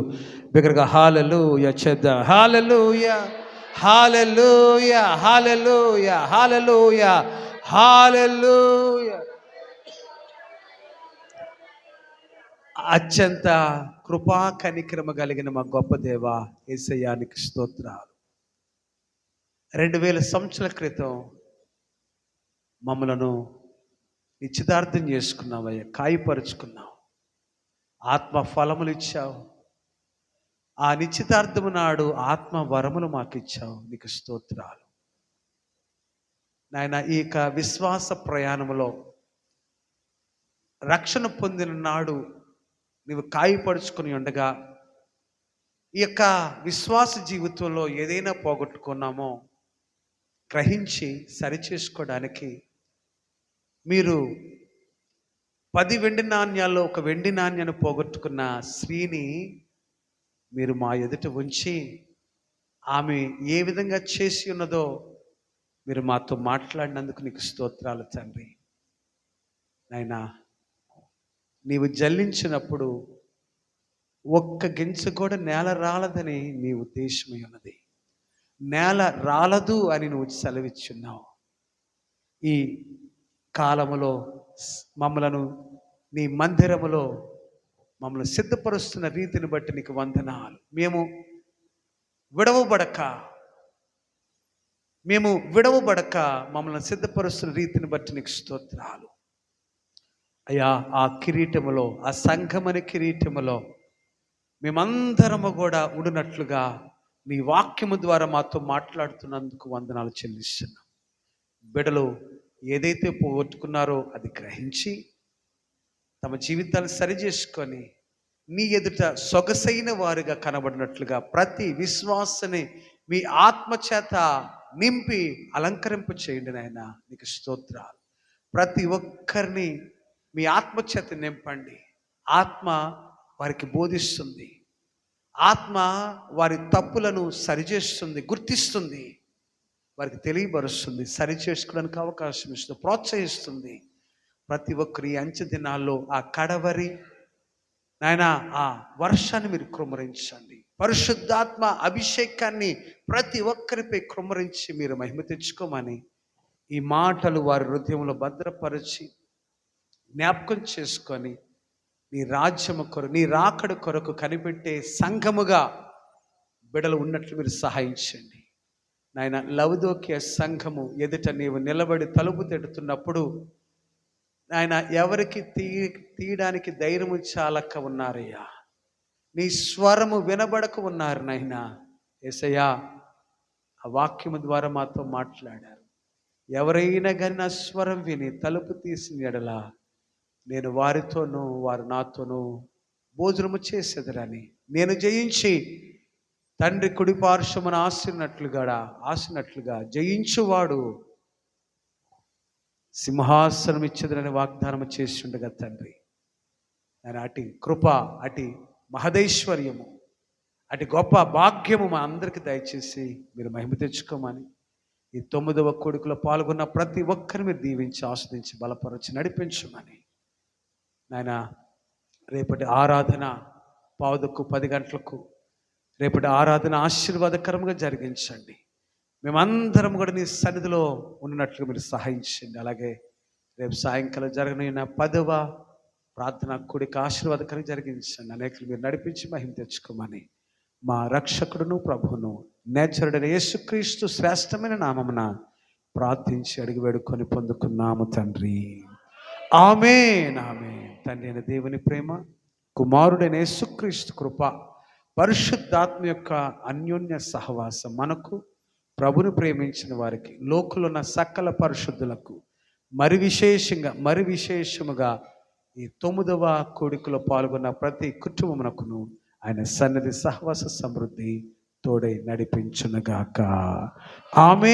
బిగ్గరగా హల్లెలూయా చేద్దాం. హల్లెలూయా, హల్లెలూయా, హల్లెలూయా, హల్లెలూయా, హల్లెలూయా. అత్యంత కృపా కనికరమ కలిగిన మా గొప్ప దేవ యేసయ్యానికి స్తోత్రాలు. 2000 సంవత్సరాల క్రితం మమ్మలను నిశ్చితార్థం చేసుకున్నావయ్యా, కాయపరుచుకున్నావు, ఆత్మ ఫలములు ఇచ్చావు. ఆ నిశ్చితార్థము నాడు ఆత్మ వరములు మాకు ఇచ్చావు, నీకు స్తోత్రాలు నాయన. ఈ విశ్వాస ప్రయాణములో రక్షణ పొందిన నాడు నీవు కాయపరుచుకుని ఉండగా ఈ విశ్వాస జీవితంలో ఏదైనా పోగొట్టుకున్నామో గ్రహించి సరిచేసుకోవడానికి మీరు 10 వెండి నాణ్యాల్లో ఒక వెండి నాణ్యాన్ని పోగొట్టుకున్న స్త్రీని మీరు మా ఎదుట ఉంచి ఆమె ఏ విధంగా చేసి ఉన్నదో మీరు మాతో మాట్లాడినందుకు నీకు స్తోత్రాలు తండ్రి. నాయనా, నీవు జల్లించినప్పుడు ఒక్క గింజ కూడా నేల రాలదని నీ ఉద్దేశమై ఉన్నది. నేల రాలదు అని నువ్వు సెలవిచ్చున్నావు. ఈ కాలములో మమ్మలను నీ మందిరములో మమ్మల్ని సిద్ధపరుస్తున్న రీతిని బట్టి నీకు వందనాలు. మేము విడవబడక మమ్మల్ని సిద్ధపరుస్తున్న రీతిని బట్టి నీకు స్తోత్రాలు అయ్యా. ఆ కిరీటములో, ఆ సంఘమని కిరీటములో మేమందరము కూడా ఉండినట్లుగా నీ వాక్యము ద్వారా మాతో మాట్లాడుతున్నందుకు వందనాలు చెల్లిస్తున్నాం. బిడ్డలు ఏదైతే పోగొట్టుకున్నారో అది గ్రహించి తమ జీవితాన్ని సరిచేసుకొని నీ ఎదుట సొగసైన వారుగా కనబడినట్లుగా ప్రతి విశ్వాసని మీ ఆత్మచేత నింపి అలంకరింప చేయండి నాయన, నీకు స్తోత్రాలు. ప్రతి ఒక్కరిని మీ ఆత్మచేత నింపండి. ఆత్మ వారికి బోధిస్తుంది, ఆత్మ వారి తప్పులను సరిచేస్తుంది, గుర్తిస్తుంది, వారికి తెలియబరుస్తుంది, సరి చేసుకోవడానికి అవకాశం ఇస్తుంది, ప్రోత్సహిస్తుంది. ప్రతి ఒక్కరి అంచె దినాల్లో ఆ కడవరి నాయన ఆ వర్షాన్ని మీరు కృమ్మరించండి. పరిశుద్ధాత్మ అభిషేకాన్ని ప్రతి ఒక్కరిపై కృమ్మరించి మీరు మహిమ తెచ్చుకోమని ఈ మాటలు వారి హృదయంలో భద్రపరిచి జ్ఞాపకం చేసుకొని నీ రాజ్యము కొరకు, నీ రాకడ కొరకు కనిపెట్టే సంఘముగా బిడలు ఉన్నట్లు మీరు సహాయించండి నాయన. లవదోక్య సంఘము ఎదుట నీవు నిలబడి తలుపు తడుతున్నప్పుడు నాయన ఎవరికి తీయడానికి ధైర్యము చాలక ఉన్నారయ్యా. నీ స్వరము వినబడక ఉన్నారు నాయన. యేసయ్యా, ఆ వాక్యము ద్వారా మాతో మాట్లాడారు. ఎవరైనా కానీ నా స్వరం విని తలుపు తీసిన ఎడల నేను వారితోనూ వారు నాతోనూ భోజనము చేసేదరని, నేను జయించి తండ్రి కుడి పార్శ్వమున ఆసినట్లుగా జయించువాడు సింహాసనం ఇచ్చేదరని వాగ్దానం చేసి ఉండగా తండ్రి, నేను అటు కృప, అటు మహదైశ్వర్యము, అటు గొప్ప భాగ్యము మా అందరికీ దయచేసి మీరు మహిమ తెచ్చుకోమని ఈ 9వ కొడుకులో పాల్గొన్న ప్రతి ఒక్కరిని మీరు దీవించి ఆస్వాదించి బలపరచి నడిపించమని నాయన. రేపటి ఆరాధన 9:10 గంటలకు రేపటి ఆరాధన ఆశీర్వాదకరంగా జరిగించండి. మేమందరం కూడా నీ సన్నిధిలో ఉన్నట్లుగా మీరు సహాయించండి. అలాగే రేపు సాయంకాలం జరగనున్న 10వ ప్రార్థన కూడిక ఆశీర్వాదకరంగా జరిగించండి. అనేకులు మీరు నడిపించి మహిమ తెచ్చుకోమని మా రక్షకుడును ప్రభువును నేచరుడైన యేసుక్రీస్తు శ్రేష్టమైన నామమున ప్రార్థించి అడిగి వేడుకొని పొందుకున్నాము తండ్రి. ఆమేన్, ఆమేన్. తండ్రి అయిన దేవుని ప్రేమ, కుమారుడైన యేసుక్రీస్తు కృప, పరిశుద్ధాత్మ యొక్క అన్యోన్య సహవాసం మనకు, ప్రభుని ప్రేమించిన వారికి, లోకంలో ఉన్న సకల పరిశుద్ధులకు, మరి విశేషముగా ఈ 9వ కోడికలో పాల్గొన్న ప్రతి కుటుంబమునకును ఆయన సన్నిధి సహవాస సమృద్ధి తోడై నడిపించునుగాక. ఆమేన్.